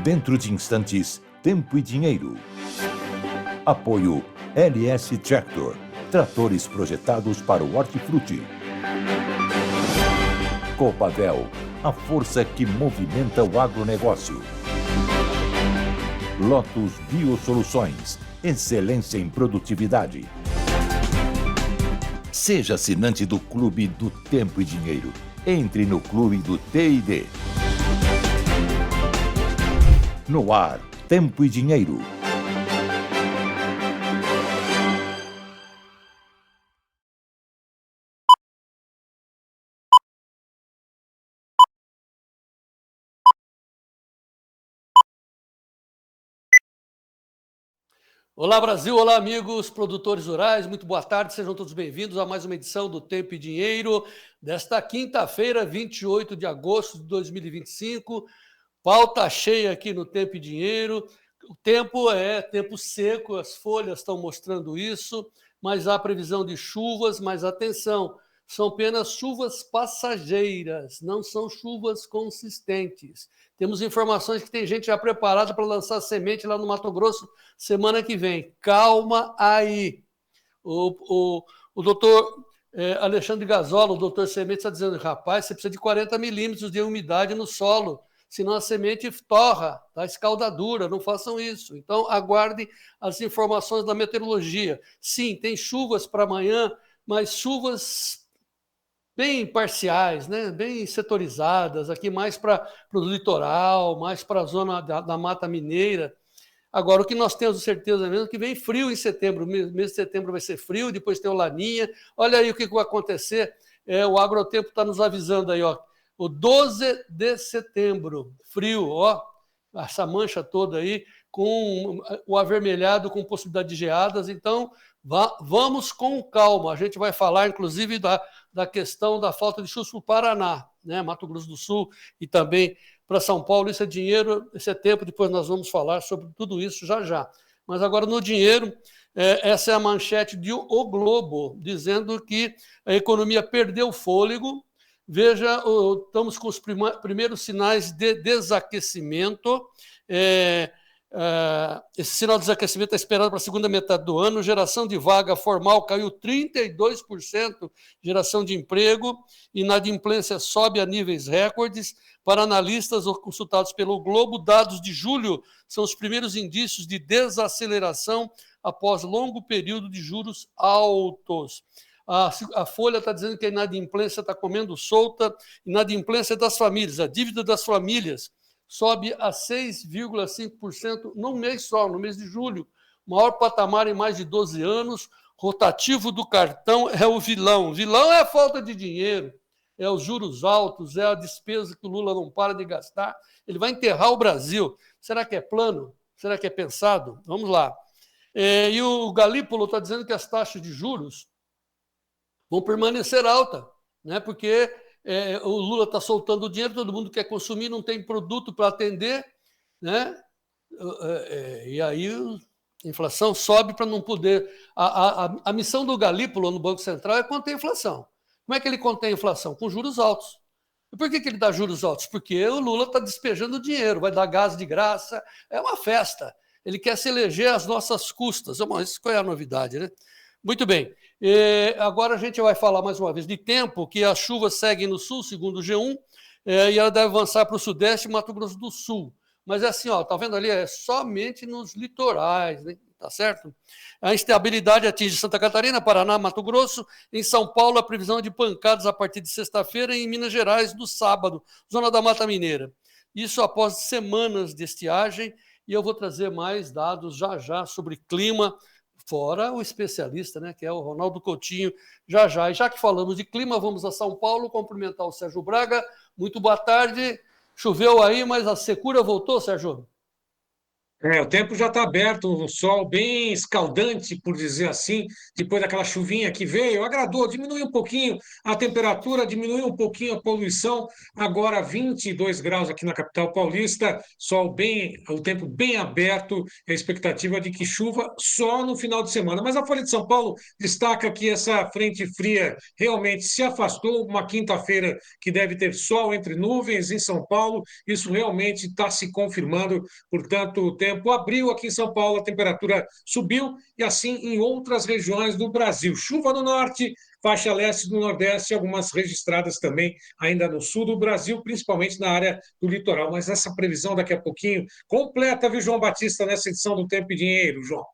Dentro de instantes, Tempo e Dinheiro. Apoio LS Tractor, tratores projetados para o hortifruti. Copavel, a força que movimenta o agronegócio. Lotus Biosoluções, excelência em produtividade. Seja assinante do Clube do Tempo e Dinheiro. Entre no Clube do T&D. No ar, Tempo e Dinheiro. Olá Brasil, olá amigos produtores rurais, muito boa tarde, sejam todos bem-vindos a mais uma edição do Tempo e Dinheiro desta quinta-feira, 28 de agosto de 2025. Pauta cheia aqui no Tempo e Dinheiro. O tempo é tempo seco, as folhas estão mostrando isso, mas há previsão de chuvas, mas atenção, são apenas chuvas passageiras, não são chuvas consistentes. Temos informações que tem gente já preparada para lançar semente lá no Mato Grosso semana que vem. Calma aí. O doutor Alexandre Gazola, o doutor Semente, está dizendo, rapaz, você precisa de 40 milímetros de umidade no solo, senão a semente torra, dá escaldadura, não façam isso. Então, aguardem as informações da meteorologia. Sim, tem chuvas para amanhã, mas chuvas bem parciais, né? Bem setorizadas, aqui mais para o litoral, mais para a zona da Mata Mineira. Agora, o que nós temos certeza mesmo é que vem frio em setembro. O mês de setembro vai ser frio, depois tem o Laninha. Olha aí o que vai acontecer. O Agrotempo está nos avisando aí, ó. O 12 de setembro, frio, ó, essa mancha toda aí, com o avermelhado, com possibilidade de geadas. Então, vamos com calma. A gente vai falar, inclusive, da questão da falta de chuvas para o Paraná, né? Mato Grosso do Sul e também para São Paulo. Isso é dinheiro, esse é tempo, depois nós vamos falar sobre tudo isso já já. Mas agora no dinheiro, essa é a manchete de O Globo, dizendo que a economia perdeu fôlego. Veja, estamos com os primeiros sinais de desaquecimento. Esse sinal de desaquecimento é esperado para a segunda metade do ano. Geração de vaga formal caiu 32%, geração de emprego, inadimplência sobe a níveis recordes. Para analistas consultados pelo Globo, dados de julho são os primeiros indícios de desaceleração após longo período de juros altos. A Folha está dizendo que a inadimplência está comendo solta, inadimplência das famílias, a dívida das famílias sobe a 6,5% no mês só, no mês de julho, maior patamar em mais de 12 anos. Rotativo do cartão é o vilão. O vilão é a falta de dinheiro, é os juros altos, é a despesa que o Lula não para de gastar. Ele vai enterrar o Brasil. Será que é plano? Será que é pensado? Vamos lá. E o Galípolo está dizendo que as taxas de juros vão permanecer altas, né? Porque o Lula está soltando o dinheiro, todo mundo quer consumir, não tem produto para atender, né? E aí a inflação sobe para não poder... A missão do Galípolo no Banco Central é conter a inflação. Como é que ele contém a inflação? Com juros altos. E por que ele dá juros altos? Porque o Lula está despejando dinheiro, vai dar gás de graça, é uma festa. Ele quer se eleger às nossas custas. Isso qual é a novidade, né? Muito bem. Agora a gente vai falar mais uma vez de tempo, que as chuvas seguem no sul, segundo o G1, e ela deve avançar para o sudeste e Mato Grosso do Sul. Mas é assim, ó, tá vendo ali? É somente nos litorais, né? Tá certo? A instabilidade atinge Santa Catarina, Paraná, Mato Grosso. Em São Paulo, a previsão é de pancadas a partir de sexta-feira e em Minas Gerais no sábado, zona da Mata Mineira. Isso após semanas de estiagem, e eu vou trazer mais dados já já sobre clima, fora o especialista, né, que é o Ronaldo Coutinho, já já. E já que falamos de clima, vamos a São Paulo cumprimentar o Sérgio Braga. Muito boa tarde. Choveu aí, mas a secura voltou, Sérgio? O tempo já está aberto, o sol bem escaldante, por dizer assim, depois daquela chuvinha que veio, agradou, diminuiu um pouquinho a temperatura, diminuiu um pouquinho a poluição, agora 22 graus aqui na capital paulista, sol bem, o tempo bem aberto, a expectativa de que chuva só no final de semana. Mas a Folha de São Paulo destaca que essa frente fria realmente se afastou, uma quinta-feira que deve ter sol entre nuvens em São Paulo, isso realmente está se confirmando. Portanto, o tempo abriu aqui em São Paulo, a temperatura subiu e assim em outras regiões do Brasil. Chuva no norte, faixa leste do nordeste, algumas registradas também ainda no sul do Brasil, principalmente na área do litoral. Mas essa previsão daqui a pouquinho completa, viu, João Batista, nessa edição do Tempo e Dinheiro, João?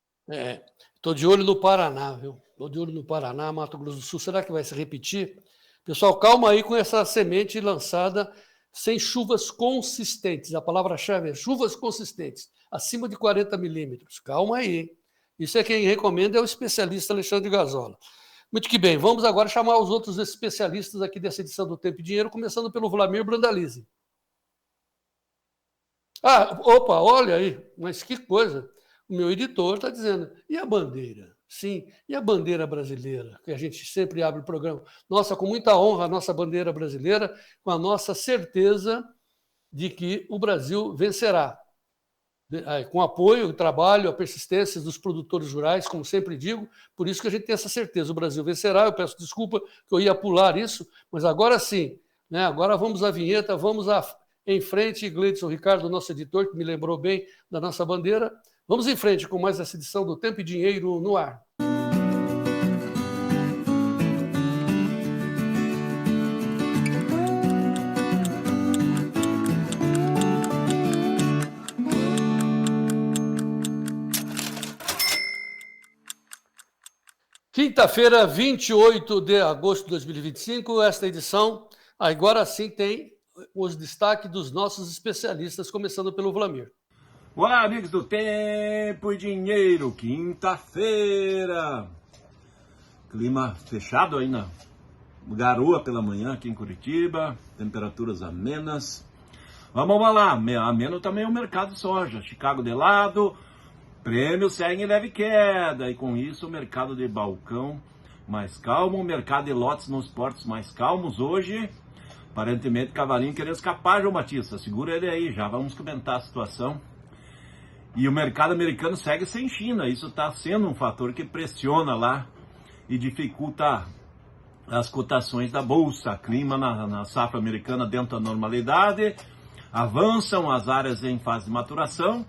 Estou de olho no Paraná, viu? Estou de olho no Paraná, Mato Grosso do Sul. Será que vai se repetir? Pessoal, calma aí com essa semente lançada sem chuvas consistentes. A palavra-chave é chuvas consistentes, acima de 40 milímetros. Calma aí. Isso é quem recomenda, é o especialista Alexandre Gazola. Muito que bem, vamos agora chamar os outros especialistas aqui dessa edição do Tempo e Dinheiro, começando pelo Vlamir Brandalize. Opa, olha aí, mas que coisa. O meu editor está dizendo, e a bandeira? Sim, e a bandeira brasileira, que a gente sempre abre o programa. Nossa, com muita honra, a nossa bandeira brasileira, com a nossa certeza de que o Brasil vencerá. Com apoio, o trabalho, a persistência dos produtores rurais, como sempre digo, por isso que a gente tem essa certeza, o Brasil vencerá. Eu peço desculpa que eu ia pular isso, mas agora sim, né? Agora vamos à vinheta, em frente, Gleidson Ricardo, nosso editor, que me lembrou bem da nossa bandeira. Vamos em frente com mais essa edição do Tempo e Dinheiro no ar. Quinta-feira, 28 de agosto de 2025, esta edição, agora sim tem os destaques dos nossos especialistas, começando pelo Vlamir. Olá, amigos do Tempo e Dinheiro, quinta-feira. Clima fechado aí na garoa pela manhã aqui em Curitiba, temperaturas amenas. Vamos lá, ameno também é o mercado de soja, Chicago de lado, prêmio segue em leve queda, e com isso o mercado de balcão mais calmo, o mercado de lotes nos portos mais calmos hoje. Aparentemente, Cavalinho querendo escapar, João Batista, segura ele aí, já vamos comentar a situação. E o mercado americano segue sem China, isso está sendo um fator que pressiona lá e dificulta as cotações da Bolsa. Clima na safra americana dentro da normalidade, avançam as áreas em fase de maturação,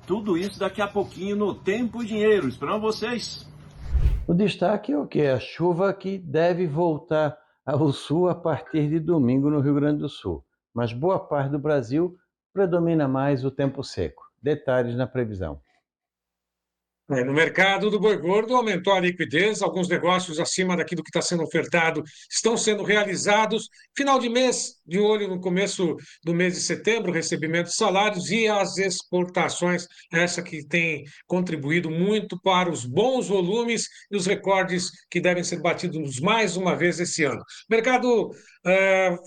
tudo isso daqui a pouquinho no Tempo e Dinheiro. Esperamos vocês. O destaque é o que? A chuva que deve voltar ao sul a partir de domingo no Rio Grande do Sul, mas boa parte do Brasil predomina mais o tempo seco. Detalhes na previsão. No mercado do boi gordo aumentou a liquidez, alguns negócios acima daquilo que está sendo ofertado estão sendo realizados. Final de mês, de olho no começo do mês de setembro, recebimento de salários e as exportações, essa que tem contribuído muito para os bons volumes e os recordes que devem ser batidos mais uma vez esse ano. Mercado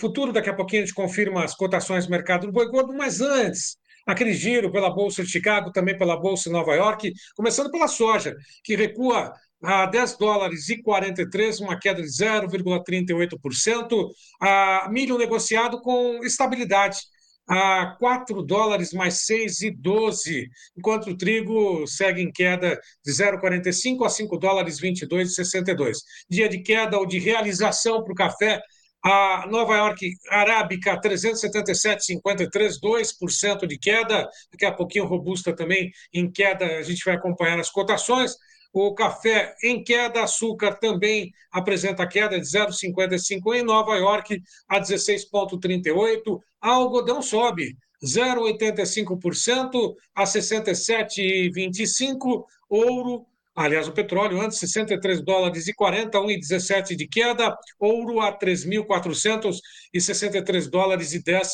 futuro, daqui a pouquinho a gente confirma as cotações do mercado do boi gordo, mas antes, aquele giro pela Bolsa de Chicago, também pela Bolsa de Nova York, começando pela soja, que recua a 10 dólares e 43, uma queda de 0,38%. A milho negociado com estabilidade, a 4 dólares mais 6,12, enquanto o trigo segue em queda de 0,45 a 5 dólares 22,62. Dia de queda ou de realização para o café, a Nova York Arábica 377,53, 2% de queda. Daqui a pouquinho Robusta também em queda, a gente vai acompanhar as cotações. O café em queda, açúcar também apresenta queda de 0,55 em Nova York a 16,38. Algodão sobe 0,85% a 67,25. Ouro, aliás, o petróleo antes 63 dólares e 40, 1,17 de queda. Ouro a 3.463 dólares e 10,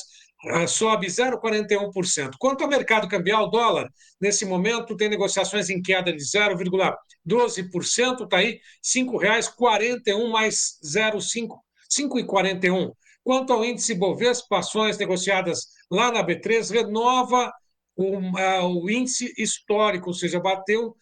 sobe 0,41%. Quanto ao mercado cambial, dólar, nesse momento tem negociações em queda de 0,12%, está aí R$ 5,41 mais 0,5, 5,41. Quanto ao índice Bovespa, ações negociadas lá na B3, renova o índice histórico, ou seja, bateu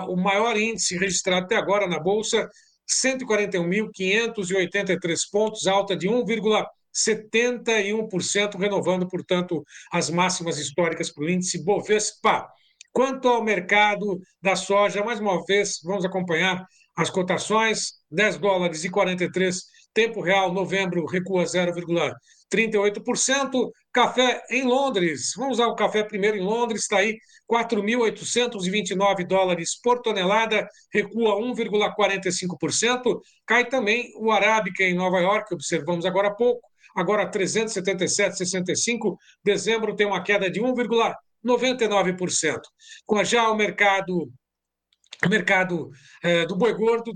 o maior índice registrado até agora na Bolsa, 141.583 pontos, alta de 1,71%, renovando, portanto, as máximas históricas para o índice Bovespa. Quanto ao mercado da soja, mais uma vez, vamos acompanhar as cotações, $10,43, tempo real, novembro, recua 0,38%. Café em Londres, vamos ao café primeiro em Londres, está aí $4.829 por tonelada, recua 1,45%. Cai também o Arábica em Nova York, observamos agora há pouco, agora 377,65. Dezembro tem uma queda de 1,99%. Já o mercado do boi gordo,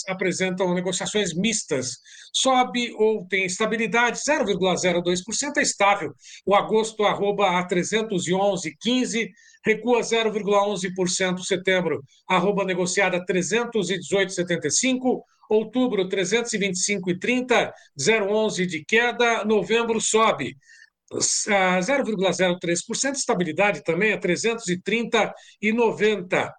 apresentam negociações mistas. Sobe ou tem estabilidade, 0,02%, é estável. O agosto arroba a 311,15, recua 0,11%. Setembro, arroba negociada 318,75. Outubro, 325,30, 0,11 de queda. Novembro sobe 0,03%, estabilidade também a 330,90.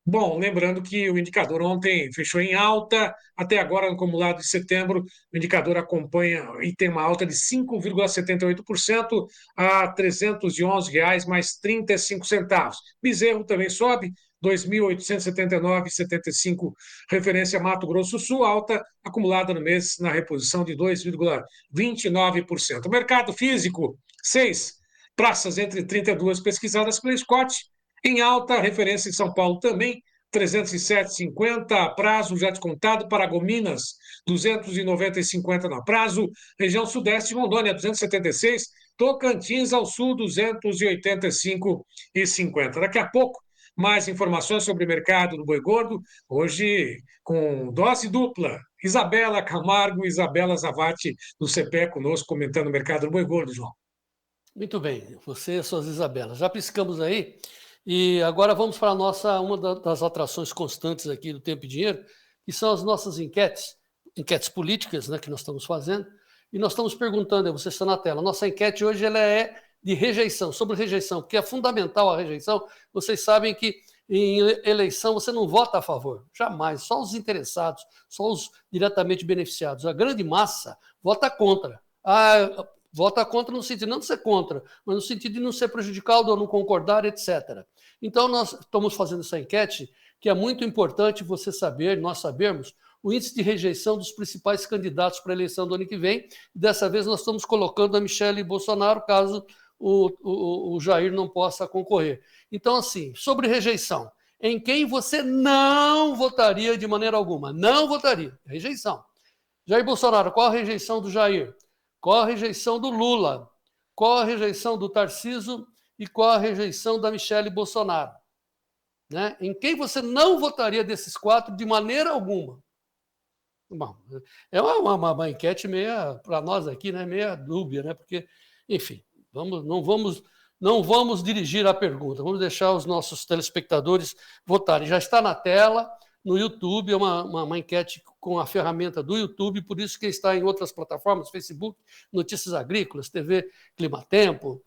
Bom, lembrando que o indicador ontem fechou em alta, até agora, no acumulado de setembro, o indicador acompanha e tem uma alta de 5,78% a R$ 311,35. Bezerro também sobe, 2.879,75, referência Mato Grosso do Sul, alta acumulada no mês na reposição de 2,29%. Mercado físico, 6 praças entre 32 pesquisadas pela Scott, em alta, referência em São Paulo também, 307,50, prazo já descontado. Paragominas, 290,50 na prazo. Região Sudeste, Rondônia, 276. Tocantins, ao sul, 285,50. Daqui a pouco, mais informações sobre o mercado do boi gordo, hoje com dose dupla. Isabela Camargo e Isabela Zavati, do CPE, conosco, comentando o mercado do boi gordo, João. Muito bem, você e suas Isabelas. Já piscamos aí. E agora vamos para uma das atrações constantes aqui do Tempo e Dinheiro, que são as nossas enquetes políticas, né, que nós estamos fazendo. E nós estamos perguntando, você está na tela, nossa enquete hoje ela é de rejeição, sobre rejeição, porque é fundamental a rejeição. Vocês sabem que em eleição você não vota a favor, jamais, só os interessados, só os diretamente beneficiados. A grande massa vota contra. Vota contra no sentido não de ser contra, mas no sentido de não ser prejudicado ou não concordar, etc. Então, nós estamos fazendo essa enquete, que é muito importante você saber, nós sabermos, o índice de rejeição dos principais candidatos para a eleição do ano que vem. Dessa vez, nós estamos colocando a Michele Bolsonaro, caso o Jair não possa concorrer. Então, assim, sobre rejeição, em quem você não votaria de maneira alguma? Não votaria. Rejeição. Jair Bolsonaro, qual a rejeição do Jair? Qual a rejeição do Lula? Qual a rejeição do Tarcísio? E qual a rejeição da Michele Bolsonaro? Né? Em quem você não votaria desses quatro de maneira alguma? Bom, é uma enquete meia, para nós aqui, né, meia dúbia, né? Porque, enfim, não vamos dirigir a pergunta, vamos deixar os nossos telespectadores votarem. Já está na tela, no YouTube, é uma enquete com a ferramenta do YouTube, por isso que está em outras plataformas, Facebook, Notícias Agrícolas, TV Climatempo,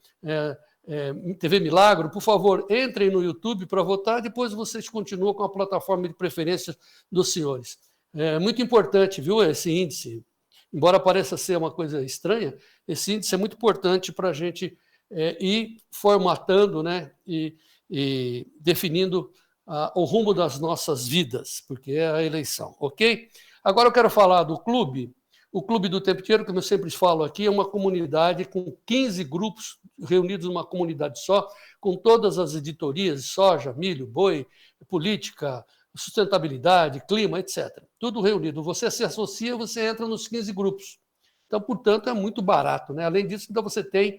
TV Milagro. Por favor, entrem no YouTube para votar, depois vocês continuam com a plataforma de preferência dos senhores. É muito importante, viu, esse índice, embora pareça ser uma coisa estranha, esse índice é muito importante para a gente ir formatando, né, e definindo o rumo das nossas vidas, porque é a eleição, ok? Agora eu quero falar do clube. O Clube do Tempo Dinheiro, como eu sempre falo aqui, é uma comunidade com 15 grupos reunidos numa comunidade só, com todas as editorias, soja, milho, boi, política, sustentabilidade, clima, etc. Tudo reunido. Você se associa, você entra nos 15 grupos. Então, portanto, é muito barato, né? Além disso, então você tem,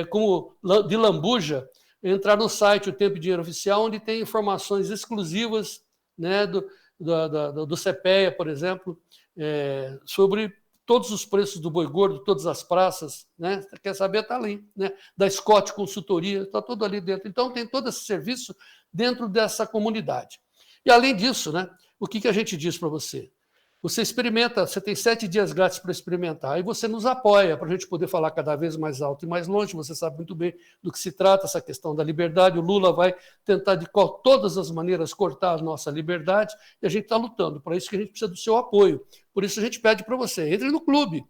como de lambuja, entrar no site O Tempo e Dinheiro Oficial, onde tem informações exclusivas, né, do CPEA, por exemplo, sobre todos os preços do boi gordo, todas as praças, né? Quer saber, está ali, né? Da Scott Consultoria, está tudo ali dentro. Então, tem todo esse serviço dentro dessa comunidade. E, além disso, né, o que a gente diz para você? Você experimenta, você tem 7 dias grátis para experimentar, e você nos apoia para a gente poder falar cada vez mais alto e mais longe. Você sabe muito bem do que se trata essa questão da liberdade. O Lula vai tentar de todas as maneiras cortar a nossa liberdade, e a gente está lutando. Para isso que a gente precisa do seu apoio. Por isso a gente pede para você, entre no clube.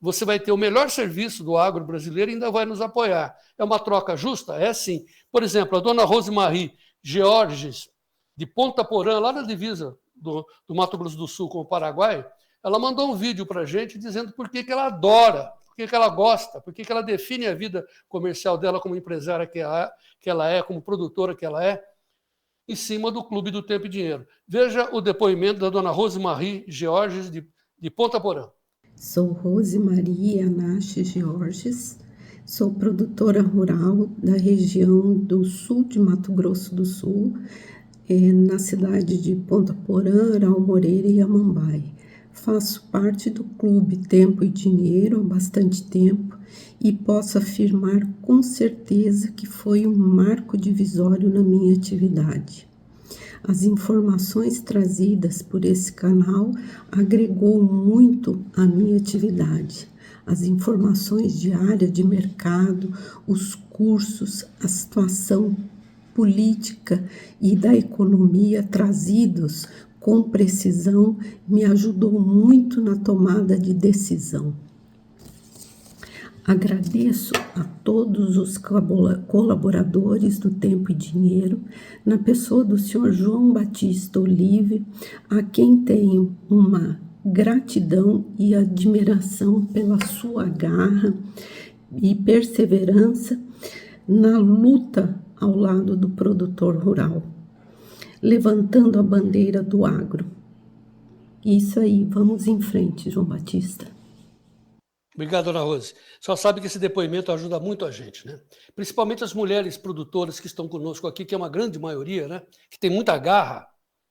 Você vai ter o melhor serviço do agro brasileiro e ainda vai nos apoiar. É uma troca justa? É sim. Por exemplo, a dona Rosemarie Georges, de Ponta Porã, lá na divisa do Mato Grosso do Sul com o Paraguai, ela mandou um vídeo para a gente dizendo por que ela adora, por que ela gosta, por que ela define a vida comercial dela como empresária que ela é, como produtora que ela é, em cima do Clube do Tempo e Dinheiro. Veja o depoimento da dona Rosemarie Georges, de Ponta Porã. Sou Rosemarie Anache Georges, sou produtora rural da região do sul de Mato Grosso do Sul, na cidade de Ponta Porã, Aral Moreira e Amambai. Faço parte do Clube Tempo e Dinheiro há bastante tempo e posso afirmar com certeza que foi um marco divisório na minha atividade. As informações trazidas por esse canal agregou muito à minha atividade. As informações diárias de mercado, os cursos, a situação política e da economia trazidos com precisão me ajudou muito na tomada de decisão. Agradeço a todos os colaboradores do Tempo e Dinheiro, na pessoa do Sr. João Batista Olive, a quem tenho uma gratidão e admiração pela sua garra e perseverança na luta ao lado do produtor rural, levantando a bandeira do agro. Isso aí, vamos em frente, João Batista. Obrigado, dona Rose. Só sabe que esse depoimento ajuda muito a gente, né? Principalmente as mulheres produtoras que estão conosco aqui, que é uma grande maioria, né? Que tem muita garra.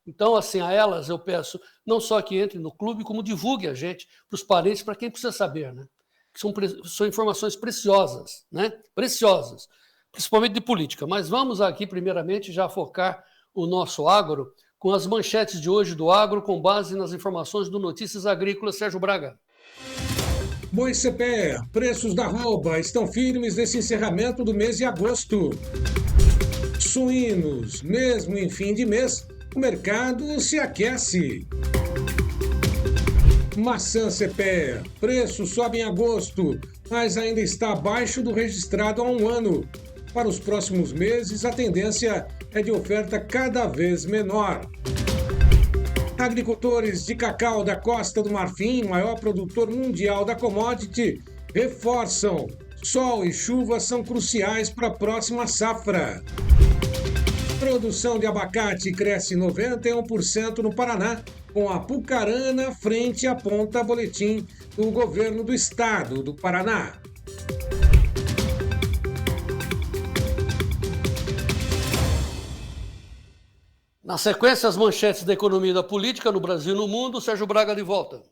Então, assim, a elas eu peço não só que entrem no clube, como divulgue a gente para os parentes, para quem precisa saber, né? Que são informações preciosas, né? Preciosas, principalmente de política. Mas vamos aqui, primeiramente, já focar o nosso agro com as manchetes de hoje do agro, com base nas informações do Notícias Agrícolas. Sérgio Braga. Boi CPEA, preços da arroba estão firmes nesse encerramento do mês de agosto. Suínos, mesmo em fim de mês, o mercado se aquece. Maçã CPEA, preço sobe em agosto, mas ainda está abaixo do registrado há um ano. Para os próximos meses, a tendência é de oferta cada vez menor. Agricultores de cacau da Costa do Marfim, maior produtor mundial da commodity, reforçam: sol e chuva são cruciais para a próxima safra. Produção de abacate cresce 91% no Paraná, com a Apucarana frente aponta boletim do governo do estado do Paraná. Na sequência, as manchetes da economia e da política no Brasil e no mundo. Sérgio Braga de volta.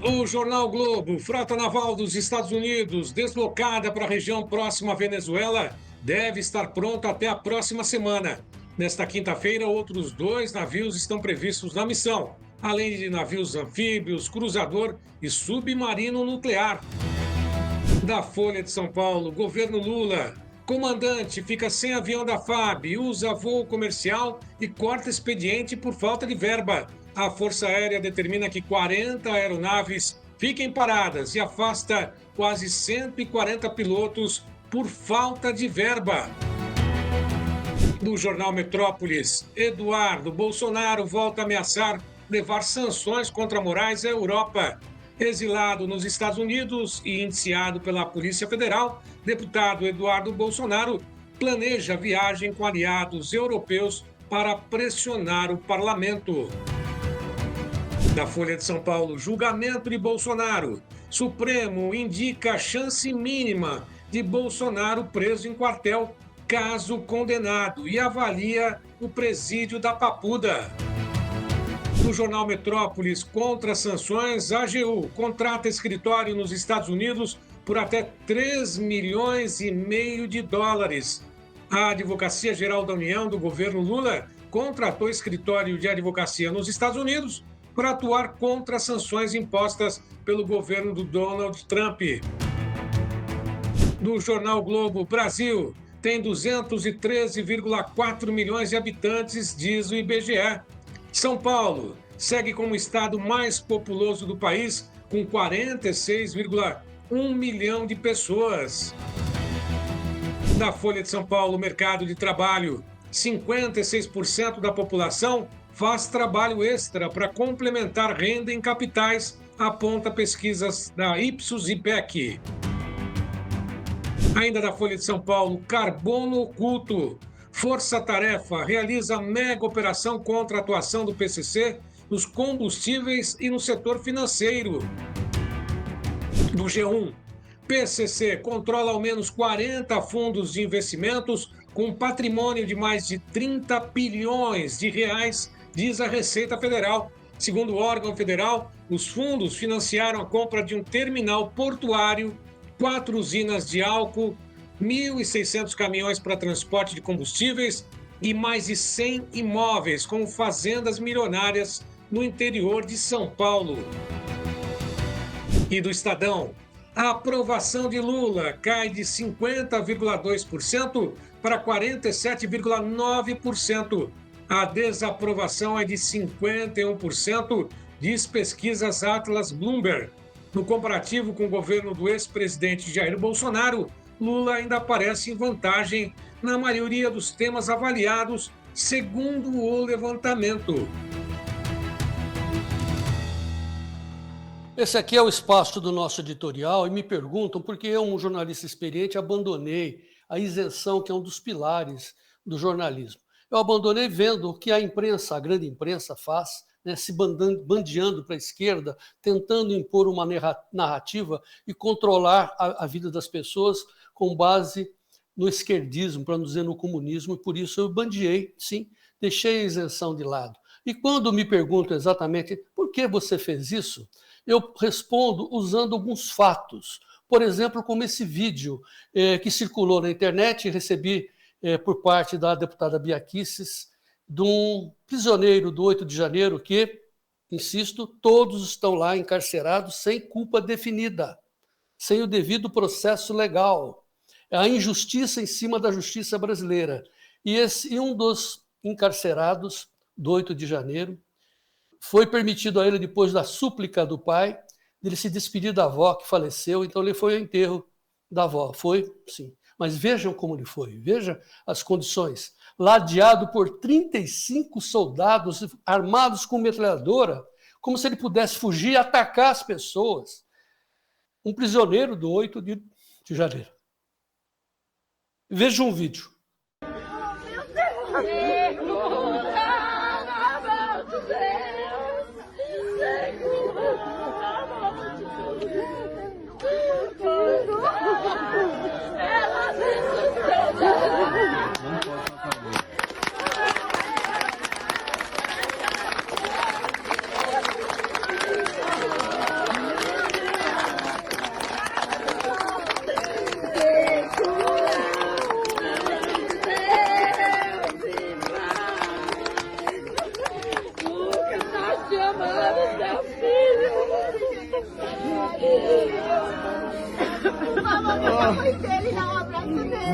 O Jornal Globo, frota naval dos Estados Unidos, deslocada para a região próxima à Venezuela, deve estar pronta até a próxima semana. Nesta quinta-feira, outros 2 navios estão previstos na missão, além de navios anfíbios, cruzador e submarino nuclear. Da Folha de São Paulo, governo Lula. Comandante fica sem avião da FAB, usa voo comercial e corta expediente por falta de verba. A Força Aérea determina que 40 aeronaves fiquem paradas e afasta quase 140 pilotos por falta de verba. Do jornal Metrópolis, Eduardo Bolsonaro volta a ameaçar levar sanções contra Moraes à Europa. Exilado nos Estados Unidos e indiciado pela Polícia Federal, deputado Eduardo Bolsonaro planeja viagem com aliados europeus para pressionar o parlamento. Da Folha de São Paulo, julgamento de Bolsonaro. Supremo indica chance mínima de Bolsonaro preso em quartel, caso condenado, e avalia o presídio da Papuda. No jornal Metrópolis, contra sanções, a AGU contrata escritório nos Estados Unidos por até 3,5 milhões de dólares. A Advocacia Geral da União do governo Lula contratou escritório de advocacia nos Estados Unidos para atuar contra as sanções impostas pelo governo do Donald Trump. Do jornal Globo, Brasil tem 213,4 milhões de habitantes, diz o IBGE. São Paulo segue como o estado mais populoso do país, com 46,1 milhão de pessoas. Da Folha de São Paulo, mercado de trabalho, 56% da população faz trabalho extra para complementar renda em capitais, aponta pesquisas da Ipsos IPEC. Ainda da Folha de São Paulo, carbono oculto. Força Tarefa realiza mega operação contra a atuação do PCC nos combustíveis e no setor financeiro. Do G1, PCC controla ao menos 40 fundos de investimentos com patrimônio de mais de 30 bilhões de reais, diz a Receita Federal. Segundo o órgão federal, os fundos financiaram a compra de um terminal portuário, 4 usinas de álcool, 1.600 caminhões para transporte de combustíveis e mais de 100 imóveis com fazendas milionárias no interior de São Paulo. E do Estadão, a aprovação de Lula cai de 50,2% para 47,9%. A desaprovação é de 51%, diz pesquisas Atlas Bloomberg. No comparativo com o governo do ex-presidente Jair Bolsonaro, Lula ainda aparece em vantagem na maioria dos temas avaliados, segundo o levantamento. Esse aqui é o espaço do nosso editorial e me perguntam por que eu, um jornalista experiente, abandonei a isenção, que é um dos pilares do jornalismo. Eu abandonei vendo o que a imprensa, a grande imprensa, faz, né, se bandeando para a esquerda, tentando impor uma narrativa e controlar a vida das pessoas com base no esquerdismo, para não dizer no comunismo, e por isso eu bandeei, sim, deixei a isenção de lado. E quando me perguntam exatamente por que você fez isso, eu respondo usando alguns fatos. Por exemplo, como esse vídeo que circulou na internet, recebi por parte da deputada Bia Kicis, de um prisioneiro do 8 de janeiro que, insisto, todos estão lá encarcerados sem culpa definida, sem o devido processo legal. A injustiça em cima da justiça brasileira. E um dos encarcerados do 8 de janeiro foi permitido a ele, depois da súplica do pai, ele se despedir da avó que faleceu, então ele foi ao enterro da avó. Foi, sim. Mas vejam como ele foi, veja as condições. Ladeado por 35 soldados armados com metralhadora, como se ele pudesse fugir e atacar as pessoas. Um prisioneiro do 8 de janeiro. Veja um vídeo.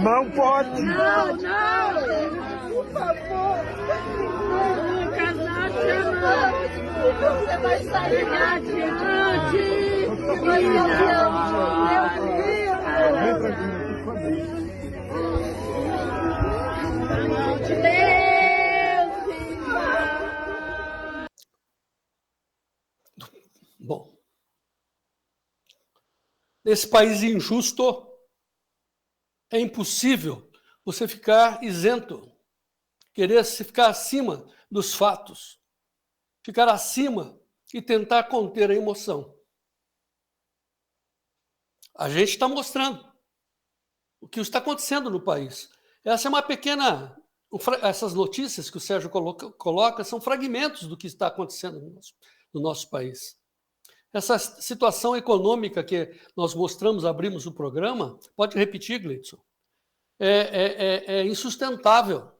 Não pode! Não! Por favor! Lucas, nós te amamos! Você vai sair adiante! Nós te amamos! Meu Deus! Bom, nesse país injusto, é impossível você ficar isento, querer se ficar acima dos fatos, ficar acima e tentar conter a emoção. A gente está mostrando o que está acontecendo no país. Essa é uma pequena... Essas notícias que o Sérgio coloca são fragmentos do que está acontecendo no nosso país. Essa situação econômica que nós mostramos, abrimos o programa, pode repetir, Gleidson, é insustentável.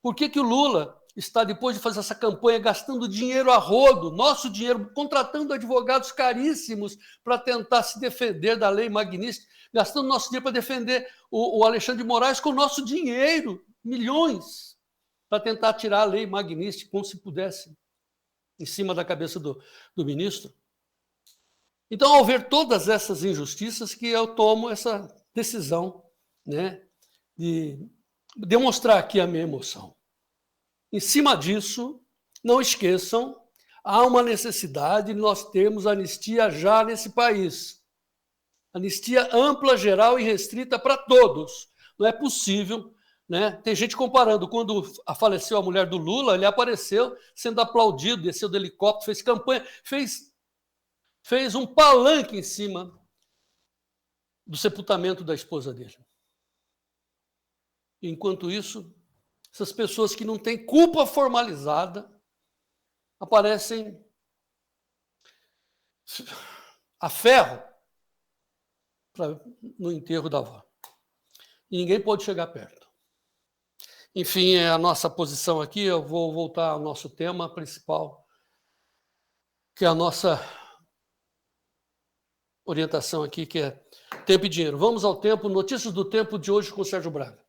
Por que o Lula está, depois de fazer essa campanha, gastando dinheiro a rodo, nosso dinheiro, contratando advogados caríssimos para tentar se defender da lei Magnitsky, gastando nosso dinheiro para defender o Alexandre de Moraes com o nosso dinheiro, milhões, para tentar tirar a lei Magnitsky, como se pudesse, em cima da cabeça do ministro. Então, ao ver todas essas injustiças, que eu tomo essa decisão, né, de demonstrar aqui a minha emoção. Em cima disso, não esqueçam, há uma necessidade de nós termos anistia já nesse país. Anistia ampla, geral e restrita para todos. Não é possível, né? Tem gente comparando, quando faleceu a mulher do Lula, ele apareceu sendo aplaudido, desceu do helicóptero, fez campanha, fez um palanque em cima do sepultamento da esposa dele. Enquanto isso, essas pessoas que não têm culpa formalizada aparecem a ferro no enterro da avó. E ninguém pode chegar perto. Enfim, é a nossa posição aqui. Eu vou voltar ao nosso tema principal, que é a nossa orientação aqui, que é tempo e dinheiro. Vamos ao tempo, notícias do tempo de hoje com o Sérgio Braga.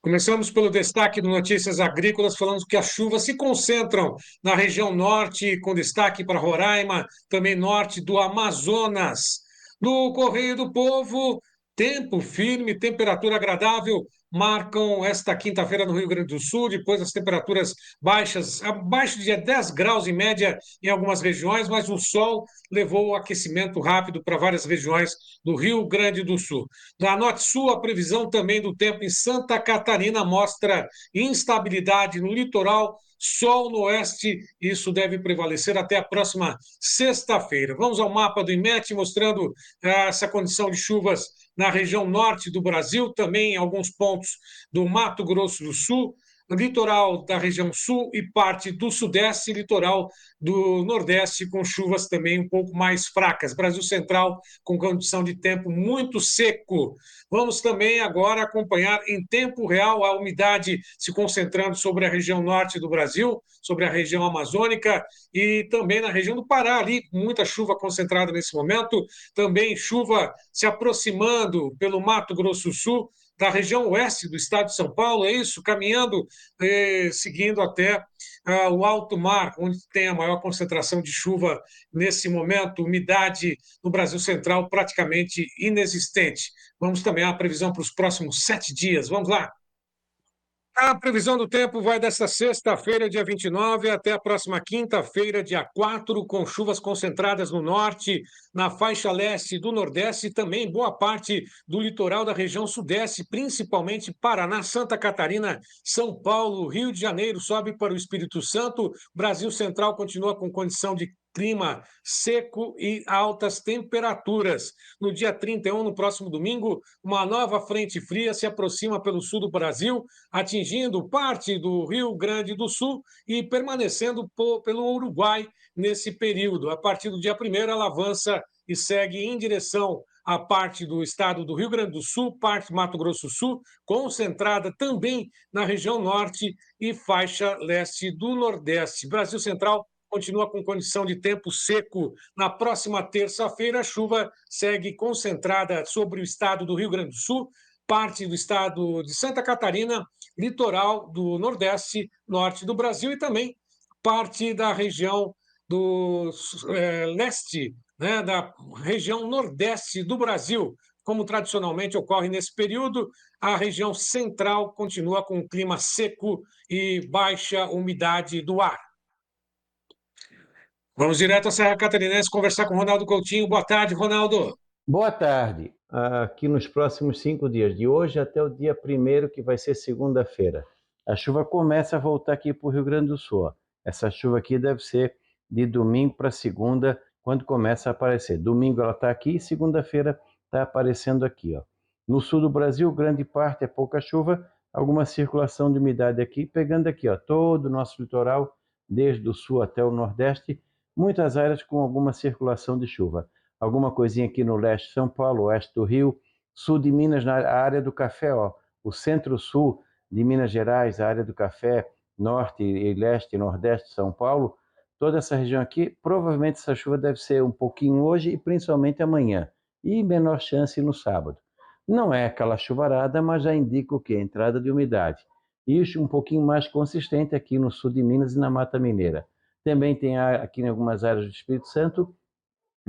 Começamos pelo destaque do Notícias Agrícolas, falando que as chuvas se concentram na região norte, com destaque para Roraima, também norte do Amazonas. No Correio do Povo, tempo firme, temperatura agradável, marcam esta quinta-feira no Rio Grande do Sul, depois as temperaturas baixas, abaixo de 10 graus em média em algumas regiões, mas o sol levou o aquecimento rápido para várias regiões do Rio Grande do Sul. Na Norte Sul, a previsão também do tempo em Santa Catarina mostra instabilidade no litoral, sol no oeste, isso deve prevalecer até a próxima sexta-feira. Vamos ao mapa do IMET, mostrando essa condição de chuvas na região norte do Brasil, também em alguns pontos do Mato Grosso do Sul, litoral da região sul e parte do sudeste, litoral do nordeste, com chuvas também um pouco mais fracas. Brasil Central com condição de tempo muito seco. Vamos também agora acompanhar em tempo real a umidade se concentrando sobre a região norte do Brasil, sobre a região amazônica e também na região do Pará, ali, muita chuva concentrada nesse momento. Também chuva se aproximando pelo Mato Grosso do Sul, da região oeste do estado de São Paulo, é isso, caminhando, seguindo até o alto mar, onde tem a maior concentração de chuva nesse momento, umidade no Brasil Central praticamente inexistente. Vamos também à previsão para os próximos 7 dias, vamos lá. A previsão do tempo vai desta sexta-feira, dia 29, até a próxima quinta-feira, dia 4, com chuvas concentradas no norte, na faixa leste do nordeste e também boa parte do litoral da região sudeste, principalmente Paraná, Santa Catarina, São Paulo, Rio de Janeiro, sobe para o Espírito Santo. Brasil Central continua com condição de clima seco e altas temperaturas. No dia 31, no próximo domingo, uma nova frente fria se aproxima pelo sul do Brasil, atingindo parte do Rio Grande do Sul e permanecendo pelo Uruguai nesse período. A partir do dia 1º, ela avança e segue em direção à parte do estado do Rio Grande do Sul, parte do Mato Grosso do Sul, concentrada também na região norte e faixa leste do Nordeste. Brasil Central continua com condição de tempo seco. Na próxima terça-feira, a chuva segue concentrada sobre o estado do Rio Grande do Sul, parte do estado de Santa Catarina, litoral do Nordeste, norte do Brasil e também parte da região do leste, né, da região nordeste do Brasil. Como tradicionalmente ocorre nesse período, a região central continua com clima seco e baixa umidade do ar. Vamos direto à Serra Catarinense conversar com o Ronaldo Coutinho. Boa tarde, Ronaldo. Boa tarde. Aqui nos próximos 5 dias, de hoje até o dia 1º, que vai ser segunda-feira, a chuva começa a voltar aqui para o Rio Grande do Sul. Ó. Essa chuva aqui deve ser de domingo para segunda, quando começa a aparecer. Domingo ela está aqui e segunda-feira está aparecendo aqui. Ó. No sul do Brasil, grande parte é pouca chuva, alguma circulação de umidade aqui, pegando aqui ó, todo o nosso litoral, desde o sul até o nordeste, muitas áreas com alguma circulação de chuva. alguma coisinha aqui no leste de São Paulo, oeste do Rio, sul de Minas, na área do café, ó, o centro-sul de Minas Gerais, a área do café, norte e leste e nordeste de São Paulo, toda essa região aqui, provavelmente essa chuva deve ser um pouquinho hoje e principalmente amanhã, e menor chance no sábado. Não é aquela chuvarada, mas já indica o quê? Entrada de umidade. Isso um pouquinho mais consistente aqui no sul de Minas e na Mata Mineira. Também tem aqui em algumas áreas do Espírito Santo,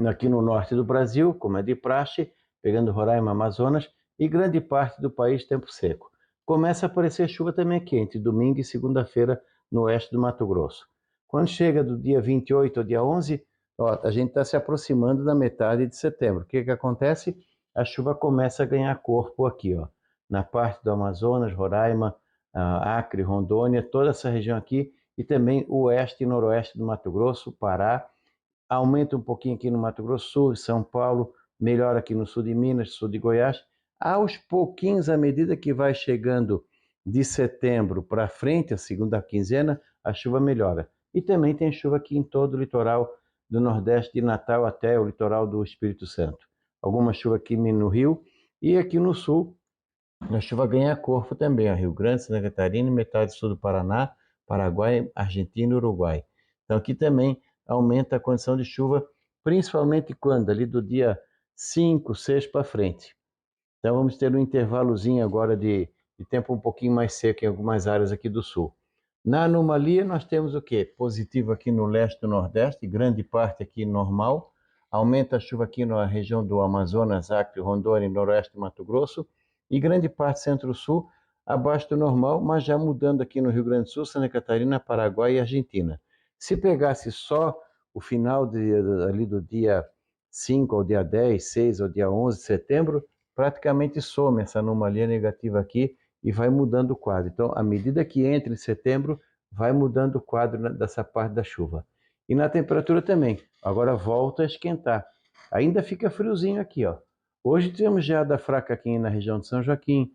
aqui no norte do Brasil, como é de praxe, pegando Roraima, Amazonas, e grande parte do país tempo seco. Começa a aparecer chuva também aqui, entre domingo e segunda-feira, no oeste do Mato Grosso. Quando chega do dia 28 ao dia 11, ó, a gente está se aproximando da metade de setembro. O que acontece? A chuva começa a ganhar corpo aqui, ó, na parte do Amazonas, Roraima, Acre, Rondônia, toda essa região aqui, e também o oeste e noroeste do Mato Grosso, Pará. Aumenta um pouquinho aqui no Mato Grosso do Sul, São Paulo, melhora aqui no sul de Minas, sul de Goiás. Aos pouquinhos, à medida que vai chegando de setembro para frente, a segunda quinzena, a chuva melhora. E também tem chuva aqui em todo o litoral do Nordeste, de Natal até o litoral do Espírito Santo. Alguma chuva aqui no Rio e aqui no Sul, a chuva ganha corpo também, ó, Rio Grande, Santa Catarina, metade sul do Paraná, Paraguai, Argentina e Uruguai. Então aqui também aumenta a condição de chuva, principalmente quando? Ali do dia 5, 6 para frente. Então vamos ter um intervalozinho agora de tempo um pouquinho mais seco em algumas áreas aqui do sul. Na anomalia nós temos o quê? Positivo aqui no leste e nordeste, grande parte aqui normal. Aumenta a chuva aqui na região do Amazonas, Acre, Rondônia, noroeste do Mato Grosso. E grande parte centro-sul, abaixo do normal, mas já mudando aqui no Rio Grande do Sul, Santa Catarina, Paraguai e Argentina. Se pegasse só o final ali do dia 5 ao dia 10, 6 ao dia 11 de setembro, praticamente some essa anomalia negativa aqui e vai mudando o quadro. Então, à medida que entra em setembro, vai mudando o quadro dessa parte da chuva. E na temperatura também. Agora volta a esquentar. Ainda fica friozinho aqui, ó. Hoje tivemos geada fraca aqui na região de São Joaquim,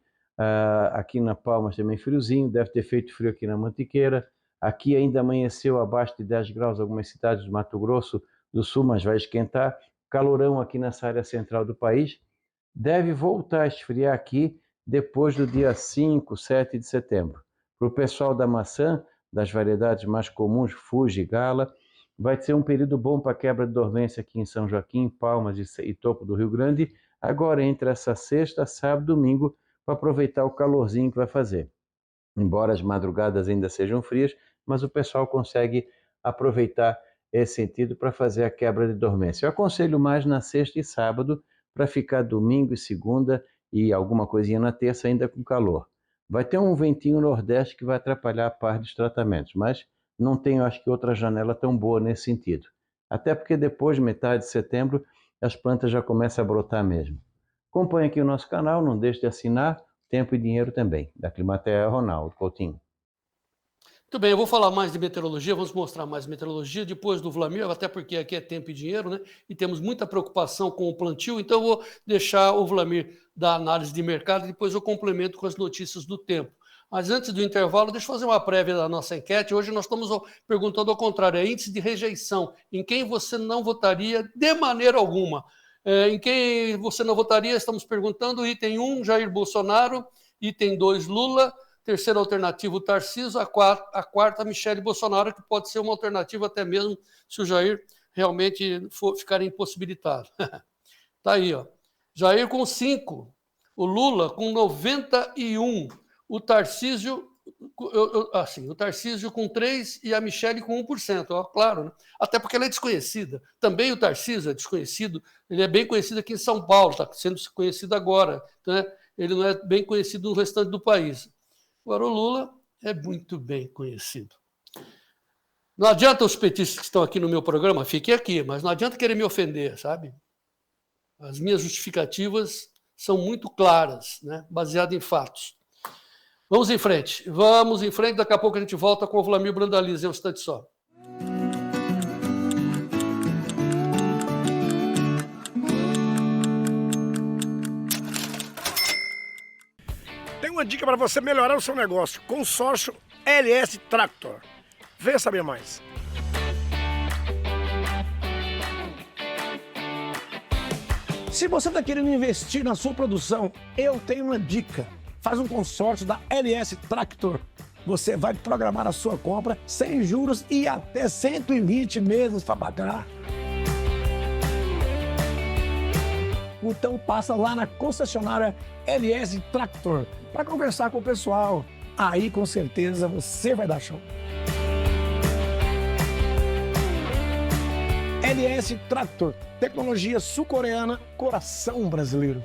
aqui na Palmas também friozinho, deve ter feito frio aqui na Mantiqueira. Aqui ainda amanheceu abaixo de 10 graus algumas cidades do Mato Grosso do Sul, mas vai esquentar. Calorão aqui nessa área central do país. Deve voltar a esfriar aqui depois do dia 5, 7 de setembro. Para o pessoal da maçã, das variedades mais comuns, Fuji, Gala, vai ser um período bom para quebra de dormência aqui em São Joaquim, Palmas e Topo do Rio Grande, agora entre essa sexta, sábado e domingo, para aproveitar o calorzinho que vai fazer. Embora as madrugadas ainda sejam frias, mas o pessoal consegue aproveitar esse sentido para fazer a quebra de dormência. Eu aconselho mais na sexta e sábado, para ficar domingo e segunda e alguma coisinha na terça ainda com calor. Vai ter um ventinho nordeste que vai atrapalhar a parte dos tratamentos, mas não tem, acho que, outra janela tão boa nesse sentido. Até porque depois, metade de setembro, as plantas já começam a brotar mesmo. Acompanhe aqui o nosso canal, não deixe de assinar, Tempo e Dinheiro também, da Climatea Ronaldo Coutinho. Muito bem, eu vou falar mais de meteorologia, vamos mostrar mais meteorologia depois do Vlamir, até porque aqui é tempo e dinheiro, né? E temos muita preocupação com o plantio, então eu vou deixar o Vlamir dar análise de mercado e depois eu complemento com as notícias do tempo. Mas antes do intervalo, deixa eu fazer uma prévia da nossa enquete. Hoje nós estamos perguntando ao contrário, é índice de rejeição. Em quem você não votaria de maneira alguma? Em quem você não votaria, estamos perguntando. Item 1, Jair Bolsonaro. Item 2, Lula. Terceira alternativa, o Tarcísio. A quarta, Michele Bolsonaro, que pode ser uma alternativa até mesmo se o Jair realmente ficar impossibilitado. Tá aí, ó. Jair com 5, o Lula com 91, o Tarcísio, o Tarcísio com 3 e a Michele com 1%, ó, claro, né? Até porque ela é desconhecida. Também o Tarcísio é desconhecido, ele é bem conhecido aqui em São Paulo, está sendo conhecido agora, né? Ele não é bem conhecido no restante do país. Agora o Lula é muito bem conhecido. Não adianta os petistas que estão aqui no meu programa, fiquem aqui, mas não adianta querer me ofender, sabe? As minhas justificativas são muito claras, né? Baseadas em fatos. Vamos em frente, daqui a pouco a gente volta com o Vlamir Brandalize, em um instante só. Tem uma dica para você melhorar o seu negócio, consórcio LS Tractor. Venha saber mais. Se você está querendo investir na sua produção, eu tenho uma dica. Faz um consórcio da LS Tractor. Você vai programar a sua compra sem juros e até 120 meses para pagar. Então passa lá na concessionária LS Tractor para conversar com o pessoal. Aí com certeza você vai dar show. LS Tractor, tecnologia sul-coreana, coração brasileiro.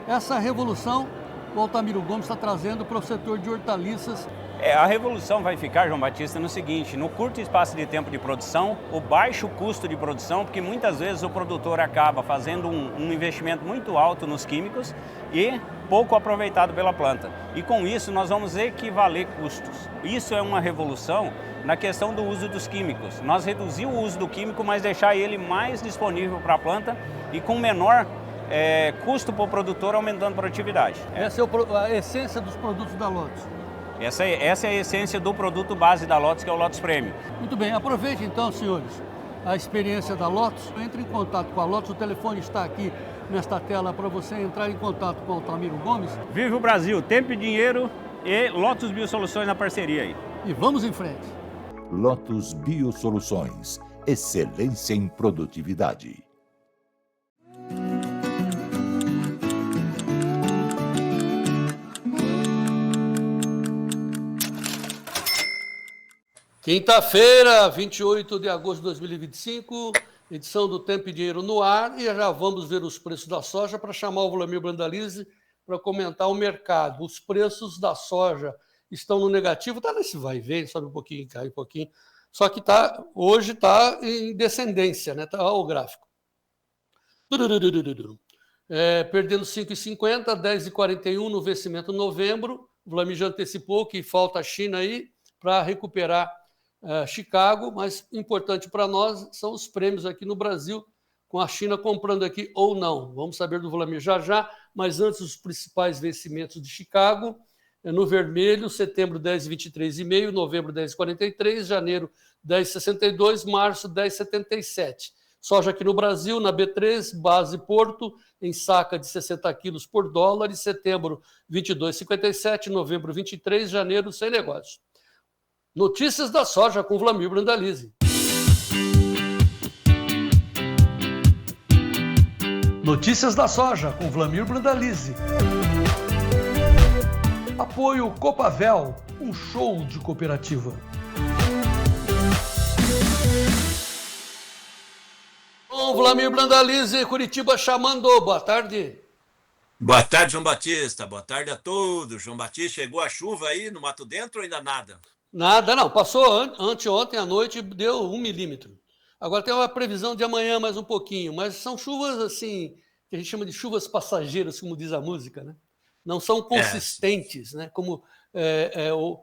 Essa revolução o Altamiro Gomes está trazendo para o setor de hortaliças. A revolução vai ficar, João Batista, no seguinte: no curto espaço de tempo de produção, o baixo custo de produção, porque muitas vezes o produtor acaba fazendo um investimento muito alto nos químicos e pouco aproveitado pela planta. E com isso nós vamos equivaler custos. Isso é uma revolução na questão do uso dos químicos. Nós reduzir o uso do químico, mas deixar ele mais disponível para a planta e com menor custo para o produtor, aumentando a produtividade. Essa é a essência dos produtos da Lotus. Essa é a essência do produto base da Lotus, que é o Lotus Premium. Muito bem, aproveite então, senhores, a experiência da Lotus. Entre em contato com a Lotus, o telefone está aqui nesta tela para você entrar em contato com o Altamiro Gomes. Vive o Brasil, tempo e dinheiro e Lotus Biosoluções na parceria aí. E vamos em frente. Lotus Biosoluções, excelência em produtividade. Quinta-feira, 28 de agosto de 2025, edição do Tempo e Dinheiro no ar, e já vamos ver os preços da soja para chamar o Vlamir Brandalize para comentar o mercado. Os preços da soja estão no negativo, está nesse vai e vem, sobe um pouquinho, cai um pouquinho, só que hoje está em descendência, né? Olha o gráfico. Perdendo 5,50, 10,41 no vencimento novembro. O Vlamir já antecipou que falta a China aí para recuperar Chicago, mas importante para nós são os prêmios aqui no Brasil, com a China comprando aqui ou não. Vamos saber do Vlamir já, mas antes os principais vencimentos de Chicago. No vermelho, setembro 10,23,5, novembro 10,43, janeiro 10,62, março 10,77. Soja aqui no Brasil, na B3, base Porto, em saca de 60 quilos por dólar, setembro 22,57, novembro 23, janeiro sem negócio. Notícias da soja com Vlamir Brandalize. Notícias da soja com Vlamir Brandalize. Apoio Copavel, um show de cooperativa. Bom, Vlamir Brandalize, Curitiba chamando. Boa tarde. Boa tarde, João Batista. Boa tarde a todos. João Batista, chegou a chuva aí no Mato Dentro ou ainda nada? Nada, não. Passou anteontem à noite, deu 1 milímetro. Agora tem uma previsão de amanhã mais um pouquinho, mas são chuvas assim, que a gente chama de chuvas passageiras, como diz a música, né? Não são consistentes, né? Como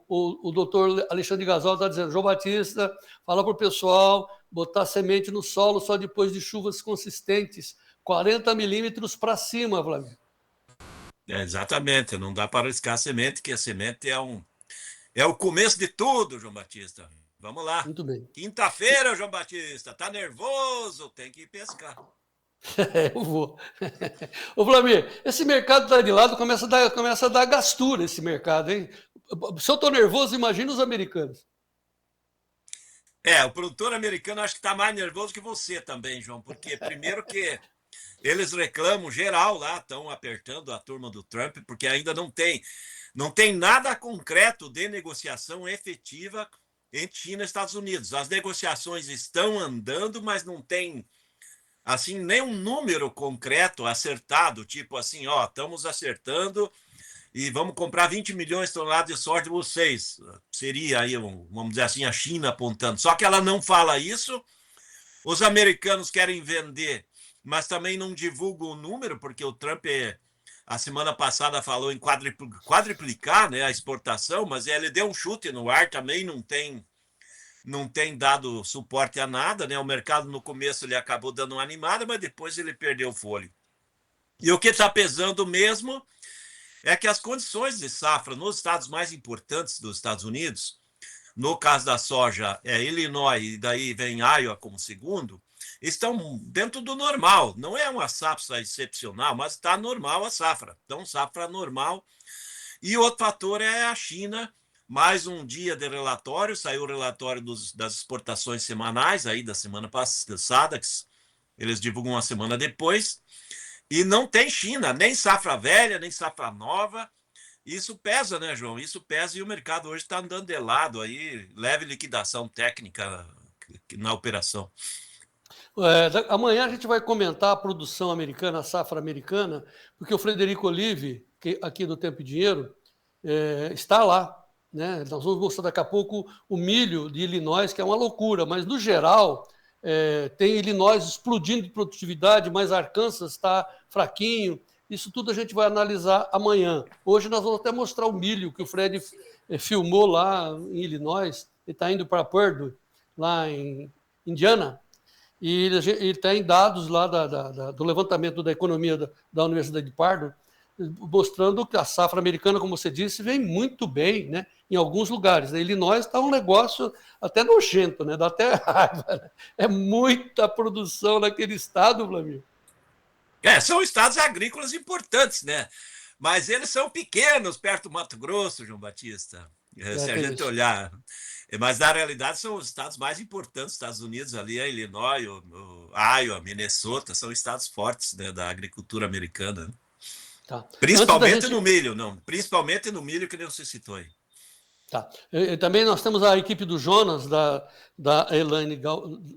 o doutor Alexandre Gasol está dizendo, João Batista, fala para o pessoal botar semente no solo só depois de chuvas consistentes, 40 milímetros para cima, Vlamir. Exatamente, não dá para arriscar a semente, que a semente é o começo de tudo, João Batista. Vamos lá. Muito bem. Quinta-feira, João Batista, tá nervoso? Tem que ir pescar. Eu vou. Ô, Vlamir, esse mercado tá de lado, começa a dar gastura esse mercado, hein? Se eu estou nervoso, imagina os americanos. O produtor americano acho que está mais nervoso que você também, João, porque primeiro que eles reclamam geral lá, estão apertando a turma do Trump, porque ainda não tem nada concreto de negociação efetiva entre China e Estados Unidos. As negociações estão andando, mas não tem assim nenhum número concreto acertado, tipo assim, estamos acertando e vamos comprar 20 milhões de toneladas de soja de vocês. Seria aí, vamos dizer assim, a China apontando. Só que ela não fala isso. Os americanos querem vender, mas também não divulgam o número, porque o Trump, a semana passada, falou em quadriplicar, né, a exportação, mas ele deu um chute no ar também, não tem dado suporte a nada, né? O mercado no começo ele acabou dando uma animada, mas depois ele perdeu o fôlego. E o que está pesando mesmo é que as condições de safra nos estados mais importantes dos Estados Unidos, no caso da soja, Illinois, e daí vem Iowa como segundo, estão dentro do normal. Não é uma safra excepcional, mas está normal a safra. Então, safra normal. E outro fator é a China. Mais um dia de relatório, saiu o relatório das exportações semanais aí da semana passada, que eles divulgam uma semana depois, e não tem China, nem safra velha, nem safra nova. Isso pesa, né, João? Isso pesa e o mercado hoje está andando de lado aí, leve liquidação técnica na operação. Amanhã a gente vai comentar a produção americana, a safra americana, porque o Frederico Olive, aqui do Tempo e Dinheiro, está lá. Né? Nós vamos mostrar daqui a pouco o milho de Illinois, que é uma loucura, mas no geral tem Illinois explodindo de produtividade, mas Arkansas está fraquinho. Isso tudo a gente vai analisar amanhã. Hoje nós vamos até mostrar o milho que o Fred filmou lá em Illinois. Ele está indo para Purdue, lá em Indiana, e ele tem dados lá do levantamento da economia da Universidade de Purdue, mostrando que a safra americana, como você disse, vem muito bem, né, em alguns lugares. A Illinois está um negócio até nojento, né, dá até raiva. Né? É muita produção naquele estado, Vlamir. São estados agrícolas importantes, né? Mas eles são pequenos perto do Mato Grosso, João Batista. Se a gente olhar. Mas, na realidade, são os estados mais importantes dos Estados Unidos, ali, a Illinois, o Iowa, Minnesota, são estados fortes, né, da agricultura americana. Né? Tá. Principalmente no milho, não. Principalmente no milho, que nem você citou aí. Tá. Também nós temos a equipe do Jonas, da Elaine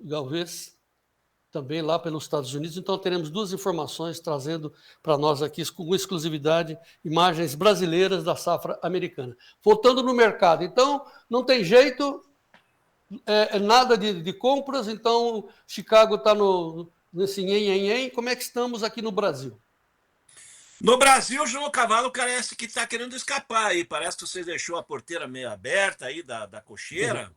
Galvez, também lá pelos Estados Unidos. Então, teremos duas informações trazendo para nós aqui, com exclusividade, imagens brasileiras da safra americana. Voltando no mercado. Então, não tem jeito, nada de compras. Então, Chicago está nesse nhen. Como é que estamos aqui no Brasil? No Brasil, João Cavalo parece que está querendo escapar aí. Parece que você deixou a porteira meio aberta aí da cocheira.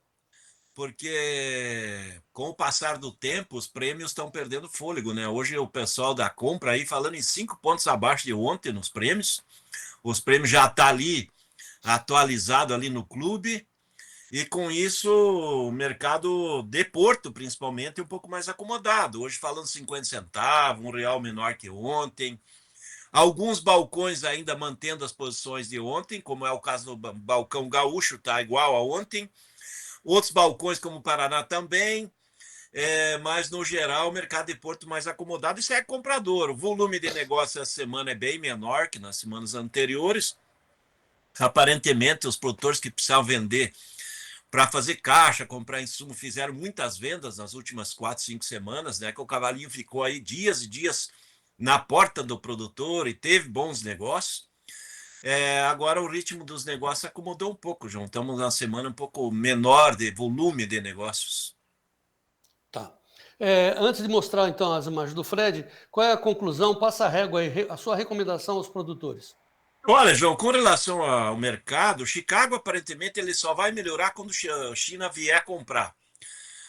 Porque com o passar do tempo, os prêmios estão perdendo fôlego, né? Hoje o pessoal da compra aí falando em 5 pontos abaixo de ontem nos prêmios. Os prêmios já estão ali, atualizado ali no clube. E com isso, o mercado de Porto, principalmente, é um pouco mais acomodado. Hoje falando 50 centavos, R$1 menor que ontem. Alguns balcões ainda mantendo as posições de ontem, como é o caso do balcão gaúcho, está igual a ontem. Outros balcões, como o Paraná, também, mas, no geral, o mercado de Porto mais acomodado. Isso é comprador. O volume de negócio essa semana é bem menor que nas semanas anteriores. Aparentemente, os produtores que precisavam vender para fazer caixa, comprar insumo, fizeram muitas vendas nas últimas 4, 5 semanas, né? Que o cavalinho ficou aí dias e dias na porta do produtor e teve bons negócios. Agora o ritmo dos negócios acomodou um pouco, João. Estamos numa semana um pouco menor de volume de negócios. Tá. Antes de mostrar, então, as imagens do Fred, qual é a conclusão? Passa a régua aí, a sua recomendação aos produtores. Olha, João, com relação ao mercado, Chicago, aparentemente, ele só vai melhorar quando a China vier comprar.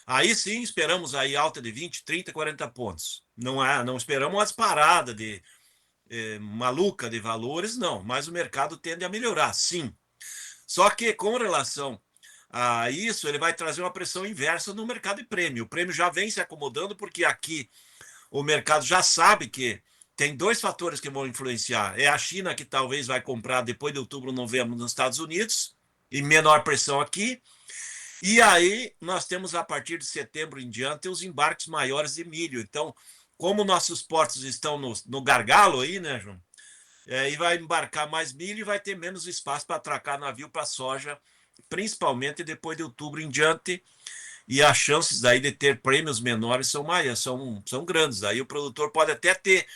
Aí sim, esperamos aí alta de 20, 30, 40 pontos. Não esperamos uma disparada maluca de valores, não, mas o mercado tende a melhorar, sim. Só que com relação a isso, ele vai trazer uma pressão inversa no mercado de prêmio. O prêmio já vem se acomodando, porque aqui o mercado já sabe que tem 2 fatores que vão influenciar. É a China, que talvez vai comprar depois de outubro, novembro nos Estados Unidos, e menor pressão aqui. E aí nós temos, a partir de setembro em diante, os embarques maiores de milho. Então, como nossos portos estão no gargalo aí, né, João? E vai embarcar mais milho e vai ter menos espaço para atracar navio para soja, principalmente depois de outubro em diante. E as chances daí de ter prêmios menores são maiores, são grandes. Aí o produtor pode até ter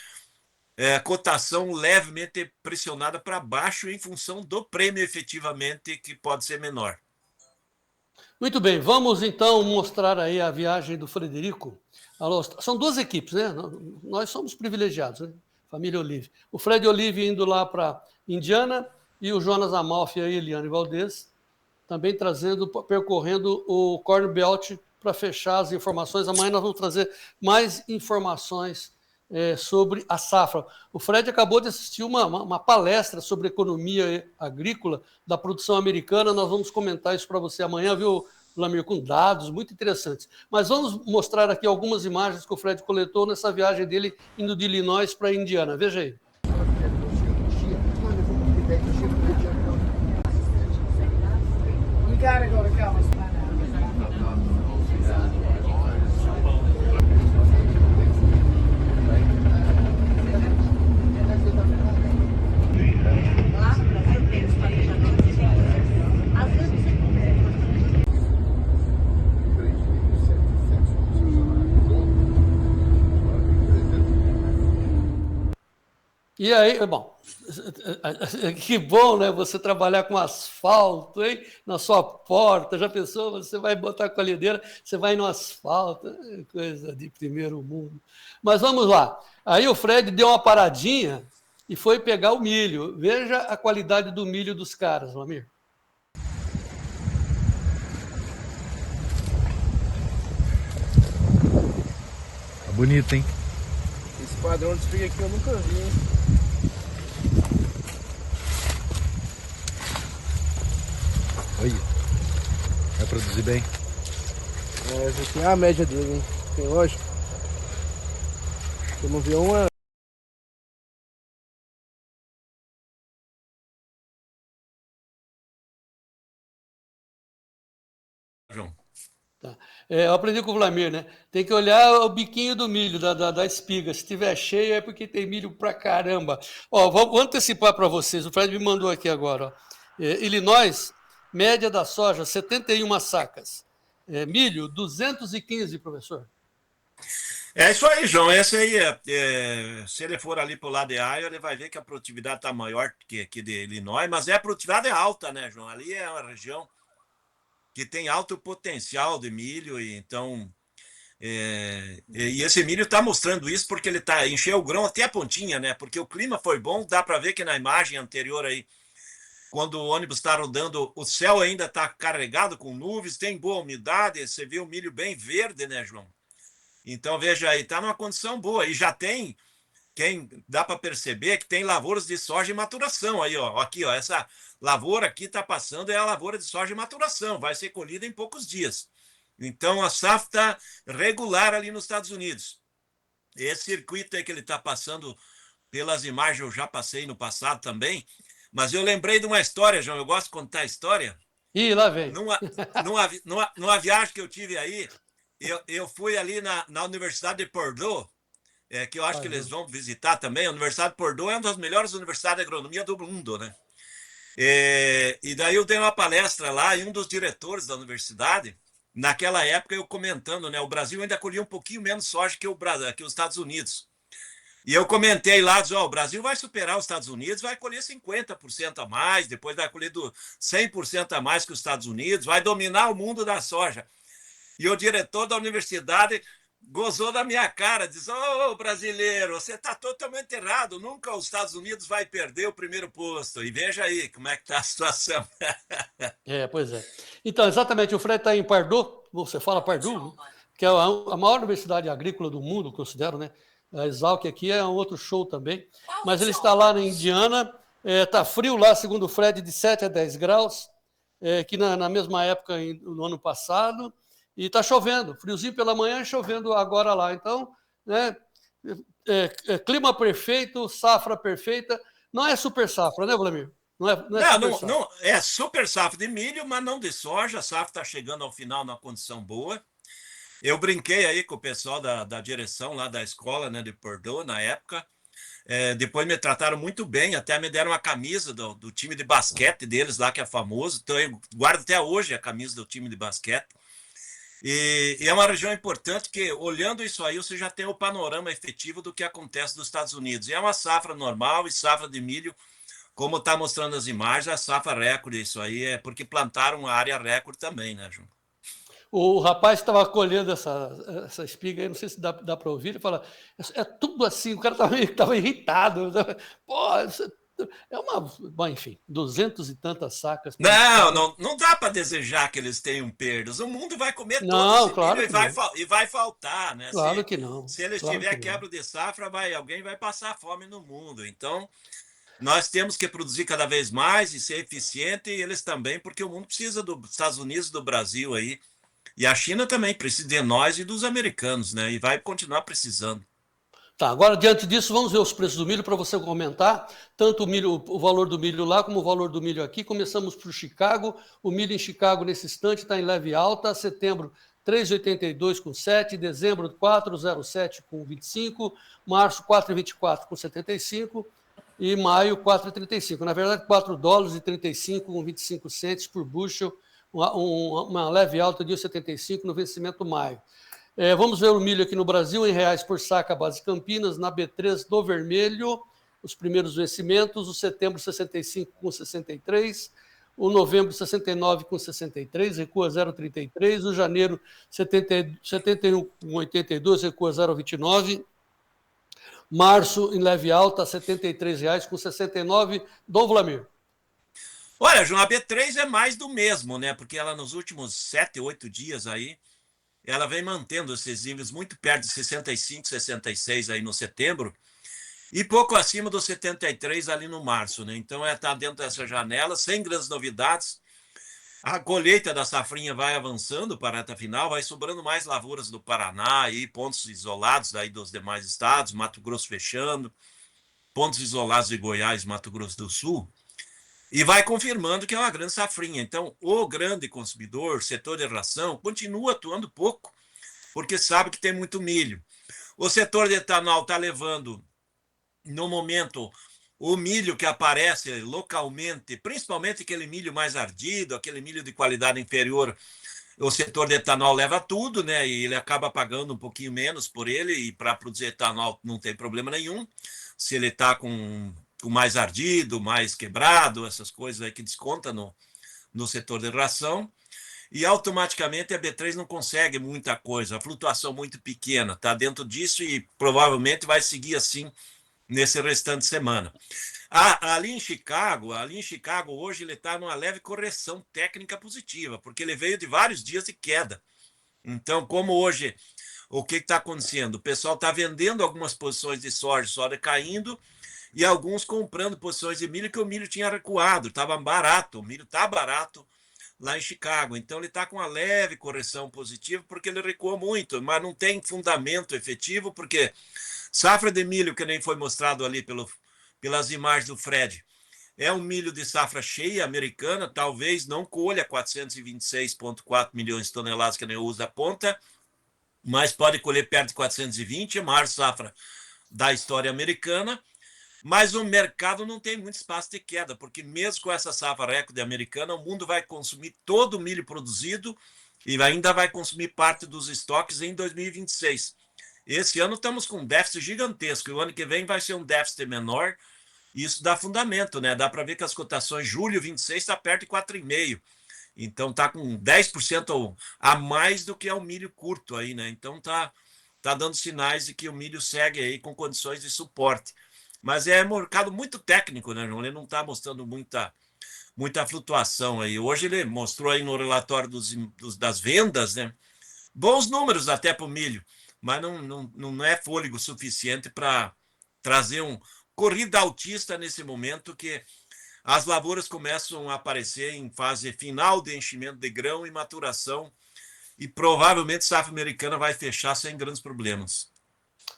cotação levemente pressionada para baixo em função do prêmio efetivamente, que pode ser menor. Muito bem, vamos então mostrar aí a viagem do Frederico. São duas equipes, né? Nós somos privilegiados, né? Família Olive. O Fred Olive indo lá para Indiana e o Jonas Amalfi e a Eliane Valdez também percorrendo o Corn Belt para fechar as informações. Amanhã nós vamos trazer mais informações sobre a safra. O Fred acabou de assistir uma palestra sobre economia agrícola da produção americana. Nós vamos comentar isso para você amanhã, viu, Vlamir, com dados muito interessantes. Mas vamos mostrar aqui algumas imagens que o Fred coletou nessa viagem dele indo de Illinois para Indiana. Veja aí. E aí, bom, que bom, né? Você trabalhar com asfalto, hein? Na sua porta. Já pensou? Você vai botar a colhedeira, você vai no asfalto. Coisa de primeiro mundo. Mas vamos lá. Aí o Fred deu uma paradinha e foi pegar o milho. Veja a qualidade do milho dos caras, Vlamir. Tá bonito, hein? Esse padrão de espiga aqui eu nunca vi, hein? Olha, vai produzir bem. Essa aqui é a média dele, hein? Tem lógico. Eu não vi uma. João. Tá. Eu aprendi com o Vlamir, né? Tem que olhar o biquinho do milho, da espiga. Se estiver cheio é porque tem milho pra caramba. Ó, vou antecipar para vocês. O Fred me mandou aqui agora. Ó. Illinois, média da soja, 71 sacas. Milho, 215, professor. É isso aí, João. Esse aí, se ele for ali para o lado de Iowa, ele vai ver que a produtividade está maior que aqui de Illinois, mas a produtividade é alta, né, João? Ali é uma região que tem alto potencial de milho, e então e esse milho está mostrando isso porque ele encheu o grão até a pontinha, né? Porque o clima foi bom, dá para ver que na imagem anterior aí, quando o ônibus está rodando, o céu ainda está carregado com nuvens, tem boa umidade, você vê o milho bem verde, né, João? Então veja aí, está numa condição boa e já tem, dá para perceber que tem lavouras de soja em maturação aí, ó. Aqui, ó, essa lavoura aqui está passando, é a lavoura de soja em maturação, vai ser colhida em poucos dias. Então a safra está regular ali nos Estados Unidos. Esse circuito aí que ele está passando, pelas imagens eu já passei no passado também, mas eu lembrei de uma história, João, eu gosto de contar a história. Ih, lá vem. Numa viagem que eu tive aí, eu fui ali na Universidade de Purdue, que eu acho que eles vão visitar também. A Universidade de Purdue é uma das melhores universidades de agronomia do mundo, né? E daí eu dei uma palestra lá e um dos diretores da universidade, naquela época eu comentando, né? O Brasil ainda colhia um pouquinho menos soja que os Estados Unidos. E eu comentei lá, o Brasil vai superar os Estados Unidos, vai colher 50% a mais, depois vai colher 100% a mais que os Estados Unidos, vai dominar o mundo da soja. E o diretor da universidade gozou da minha cara, diz: ô, brasileiro, você está totalmente errado, nunca os Estados Unidos vai perder o primeiro posto. E veja aí como é que está a situação. Pois é. Então, exatamente, o Fred está em Purdue, você fala Purdue, que é a maior universidade agrícola do mundo, considero, né? A Exalc aqui é um outro show também, mas ele está lá na Indiana, está frio lá, segundo o Fred, de 7 a 10 graus, que na mesma época no ano passado, e está chovendo, friozinho pela manhã e chovendo agora lá. Então, né, clima perfeito, safra perfeita, não é super safra, né, Vlamir? Não é super safra de milho, mas não de soja, a safra está chegando ao final numa condição boa. Eu brinquei aí com o pessoal da direção lá da escola, né, de Purdue, na época. Depois me trataram muito bem, até me deram uma camisa do time de basquete deles lá, que é famoso. Então eu guardo até hoje a camisa do time de basquete. E é uma região importante que, olhando isso aí, você já tem o panorama efetivo do que acontece nos Estados Unidos. E é uma safra normal e safra de milho, como está mostrando as imagens, a safra recorde, isso aí é porque plantaram uma área recorde também, né, João? O rapaz estava colhendo essa espiga aí, não sei se dá para ouvir, ele fala, é tudo assim, o cara estava irritado. Pô, é uma. Bom, enfim, 200 e tantas sacas. Não dá para desejar que eles tenham perdas. O mundo vai comer todo esse claro milho e vai faltar, né? Claro que não. Se eles claro tiverem quebra de safra, alguém vai passar fome no mundo. Então, nós temos que produzir cada vez mais e ser eficiente, e eles também, porque o mundo precisa dos Estados Unidos, do Brasil aí. E a China também precisa de nós e dos americanos, né? E vai continuar precisando. Tá, agora, diante disso, vamos ver os preços do milho para você comentar, tanto o valor do milho lá como o valor do milho aqui. Começamos por Chicago. O milho em Chicago, nesse instante, está em leve alta. Setembro, 3,82 com 7. Dezembro, 4,07 com 25. Março, 4,24 com 75. E maio, 4,35. Na verdade, 4 dólares e 35 com 25 centes por bushel, uma leve alta de 1,75 no vencimento maio. Vamos ver o milho aqui no Brasil, em reais por saca, base Campinas, na B3 do vermelho, os primeiros vencimentos, o setembro 65 com 63, o novembro 69 com 63, recua 0,33, o janeiro 71 com 82, recua 0,29, março em leve alta, R$ 73,00 com 69, Dom Vlamir. Olha, João, a B3 é mais do mesmo, né? Porque ela nos últimos 7, 8 dias aí, ela vem mantendo esses níveis muito perto de 65, 66 aí no setembro e pouco acima dos 73 ali no março, né? Então está dentro dessa janela, sem grandes novidades. A colheita da safrinha vai avançando para a reta final, vai sobrando mais lavouras do Paraná e pontos isolados aí dos demais estados, Mato Grosso fechando, pontos isolados de Goiás, Mato Grosso do Sul. E vai confirmando que é uma grande safrinha. Então, o grande consumidor, setor de ração, continua atuando pouco, porque sabe que tem muito milho. O setor de etanol está levando, no momento, o milho que aparece localmente, principalmente aquele milho mais ardido, aquele milho de qualidade inferior, o setor de etanol leva tudo, né? E ele acaba pagando um pouquinho menos por ele, e para produzir etanol não tem problema nenhum. Se ele está com mais ardido, mais quebrado, essas coisas aí que desconta no setor de ração, e automaticamente a B3 não consegue muita coisa, a flutuação muito pequena, está dentro disso e provavelmente vai seguir assim nesse restante de semana. Ali em Chicago hoje ele está numa leve correção técnica positiva, porque ele veio de vários dias de queda. Então, como hoje, o que está acontecendo? O pessoal está vendendo algumas posições de soja caindo, e alguns comprando posições de milho, que o milho tinha recuado, estava barato, o milho está barato lá em Chicago. Então ele está com uma leve correção positiva, porque ele recuou muito, mas não tem fundamento efetivo, porque safra de milho, que nem foi mostrado ali pelas imagens do Fred, é um milho de safra cheia americana, talvez não colha 426,4 milhões de toneladas, que nem eu uso a ponta, mas pode colher perto de 420, a maior safra da história americana. Mas o mercado não tem muito espaço de queda, porque mesmo com essa safra recorde americana, o mundo vai consumir todo o milho produzido e ainda vai consumir parte dos estoques em 2026. Esse ano estamos com um déficit gigantesco, e o ano que vem vai ser um déficit menor. Isso dá fundamento, né? Dá para ver que as cotações julho 26 está perto de 4,5. Então está com 10% a mais do que é o milho curto aí, né? Então tá dando sinais de que o milho segue aí com condições de suporte. Mas é um mercado muito técnico, né, João? Ele não está mostrando muita flutuação aí. Hoje ele mostrou aí no relatório das vendas, né? Bons números até para o milho, mas não é fôlego suficiente para trazer corrida altista nesse momento, que as lavouras começam a aparecer em fase final de enchimento de grão e maturação, e provavelmente a safra americana vai fechar sem grandes problemas.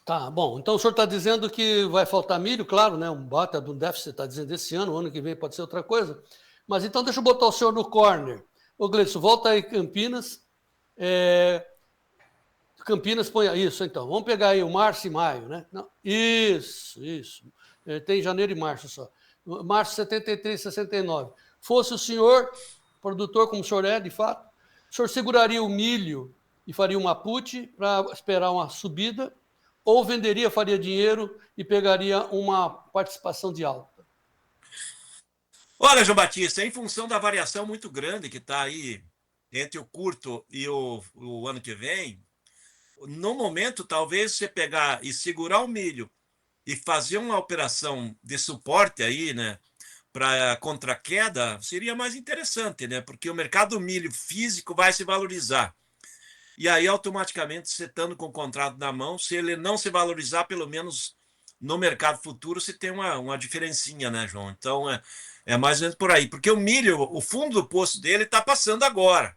Tá, bom. Então o senhor está dizendo que vai faltar milho, claro, né? Um bata do déficit, está dizendo esse ano, o ano que vem pode ser outra coisa. Mas então deixa eu botar o senhor no corner. Ô, Gleison, volta aí Campinas. Campinas põe isso, então. Vamos pegar aí o março e maio, né? Não, isso. Tem janeiro e março só. Março 73, 69. Fosse o senhor, produtor como o senhor é, de fato, o senhor seguraria o milho e faria uma put para esperar uma subida, ou venderia, faria dinheiro e pegaria uma participação de alta? Olha, João Batista, em função da variação muito grande que está aí entre o curto e o ano que vem, no momento, talvez você pegar e segurar o milho e fazer uma operação de suporte aí, né, para contra queda, seria mais interessante, né? Porque o mercado do milho físico vai se valorizar. E aí, automaticamente, você estando com o contrato na mão, se ele não se valorizar, pelo menos no mercado futuro, você tem uma diferencinha, né, João? Então, é mais ou menos por aí. Porque o milho, o fundo do poço dele está passando agora.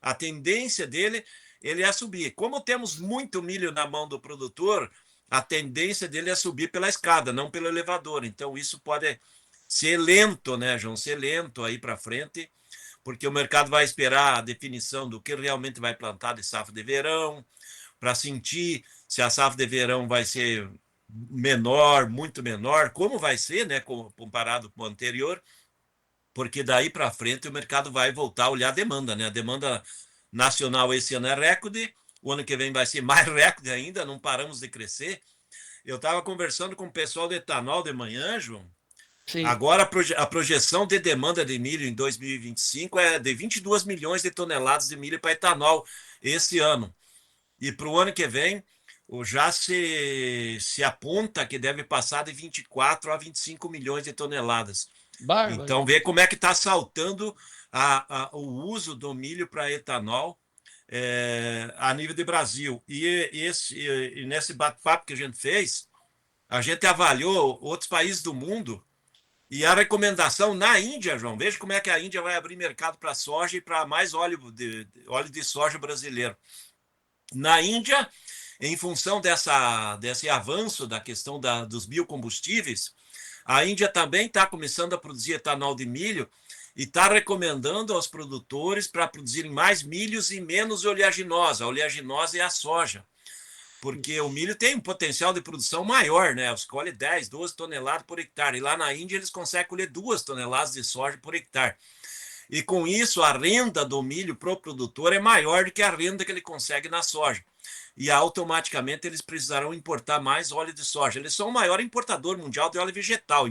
A tendência dele, ele é subir. Como temos muito milho na mão do produtor, a tendência dele é subir pela escada, não pelo elevador. Então, isso pode ser lento, né, João? Ser lento aí para frente, porque o mercado vai esperar a definição do que realmente vai plantar de safra de verão, para sentir se a safra de verão vai ser menor, muito menor, como vai ser, né, comparado com o anterior, porque daí para frente o mercado vai voltar a olhar a demanda, né? A demanda nacional esse ano é recorde, o ano que vem vai ser mais recorde ainda, não paramos de crescer. Eu estava conversando com o pessoal do etanol de manhã, João. Sim. Agora, a projeção de demanda de milho em 2025 é de 22 milhões de toneladas de milho para etanol esse ano. E para o ano que vem, já se aponta que deve passar de 24 a 25 milhões de toneladas. Bárbaro. Então, vê como é que está saltando o uso do milho para etanol a nível de Brasil. E nesse bate-papo que a gente fez, a gente avaliou outros países do mundo. E a recomendação na Índia, João, veja como é que a Índia vai abrir mercado para soja e para mais óleo de soja brasileiro. Na Índia, em função desse avanço da questão dos biocombustíveis, a Índia também está começando a produzir etanol de milho e está recomendando aos produtores para produzirem mais milhos e menos oleaginosa. A oleaginosa é a soja, porque o milho tem um potencial de produção maior, né? Eles colhem 10, 12 toneladas por hectare. E lá na Índia eles conseguem colher 2 toneladas de soja por hectare. E com isso, a renda do milho para o produtor é maior do que a renda que ele consegue na soja. E automaticamente eles precisarão importar mais óleo de soja. Eles são o maior importador mundial de óleo vegetal.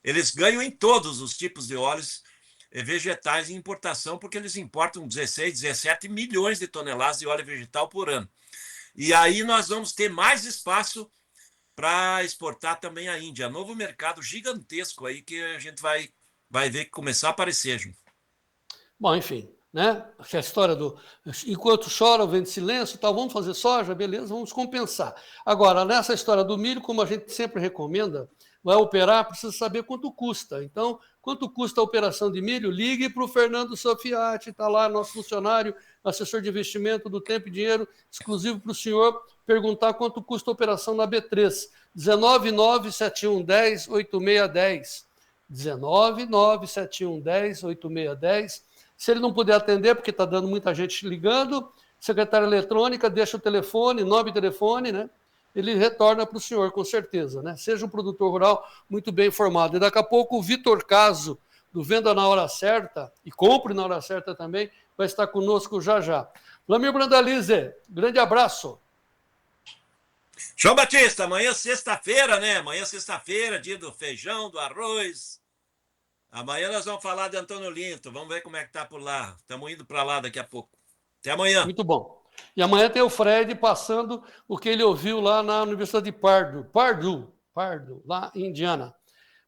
Eles ganham em todos os tipos de óleos vegetais em importação, porque eles importam 16, 17 milhões de toneladas de óleo vegetal por ano. E aí nós vamos ter mais espaço para exportar também a Índia. Novo mercado gigantesco aí que a gente vai ver que começar a aparecer, Ju. Bom, enfim, né? A história do enquanto chora, o vento silêncio, tal, vamos fazer soja, beleza, vamos compensar. Agora, nessa história do milho, como a gente sempre recomenda, vai operar, precisa saber quanto custa. Então, quanto custa a operação de milho? Ligue para o Fernando Sofiati, está lá, nosso funcionário, assessor de investimento do Tempo e Dinheiro, exclusivo para o senhor, perguntar quanto custa a operação na B3. 19971108610. 19971108610. Se ele não puder atender, porque está dando muita gente ligando, secretária eletrônica, deixa o telefone, nome e telefone, né? Ele retorna para o senhor, com certeza, né? Seja um produtor rural muito bem informado. E daqui a pouco o Vitor Caso, do Venda na Hora Certa, e Compre na Hora Certa também, vai estar conosco já já. Vlamir Brandalize, grande abraço. João Batista, amanhã sexta-feira, né? Amanhã sexta-feira, dia do feijão, do arroz. Amanhã nós vamos falar de Antônio Linto. Vamos ver como é que tá por lá. Estamos indo para lá daqui a pouco. Até amanhã. Muito bom. E amanhã tem o Fred passando o que ele ouviu lá na Universidade de Pardue, lá em Indiana.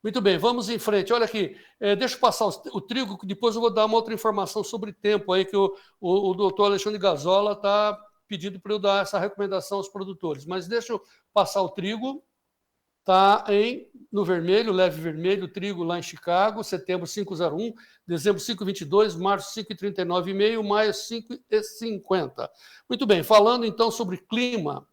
Muito bem, vamos em frente. Olha aqui, deixa eu passar o trigo, que depois eu vou dar uma outra informação sobre tempo aí, que o doutor Alexandre Gazola está pedindo para eu dar essa recomendação aos produtores. Mas deixa eu passar o trigo. Está no vermelho, leve vermelho, trigo lá em Chicago, setembro 5,01, dezembro 5,22, março 5,39,5, maio 5,50. Muito bem, falando então sobre clima,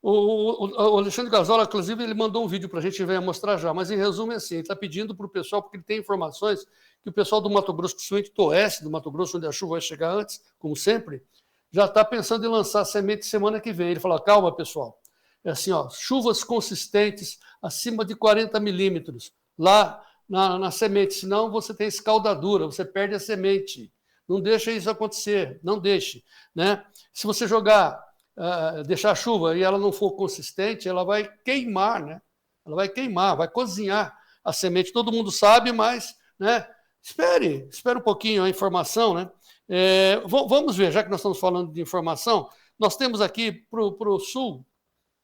o Alexandre Gazola, inclusive, ele mandou um vídeo para a gente, vai mostrar já, mas em resumo é assim, ele está pedindo para o pessoal, porque ele tem informações que o pessoal do Mato Grosso, principalmente do oeste do Mato Grosso, onde a chuva vai chegar antes, como sempre, já está pensando em lançar semente semana que vem. Ele fala, calma, pessoal. É assim, ó, chuvas consistentes acima de 40 milímetros lá na semente, senão você tem escaldadura, você perde a semente. Não deixe isso acontecer, não deixe. Né? Se você jogar, deixar a chuva e ela não for consistente, ela vai queimar, né? Ela vai queimar, vai cozinhar a semente. Todo mundo sabe, mas, né? Espere um pouquinho a informação, né? Vamos ver, já que nós estamos falando de informação, nós temos aqui para o sul,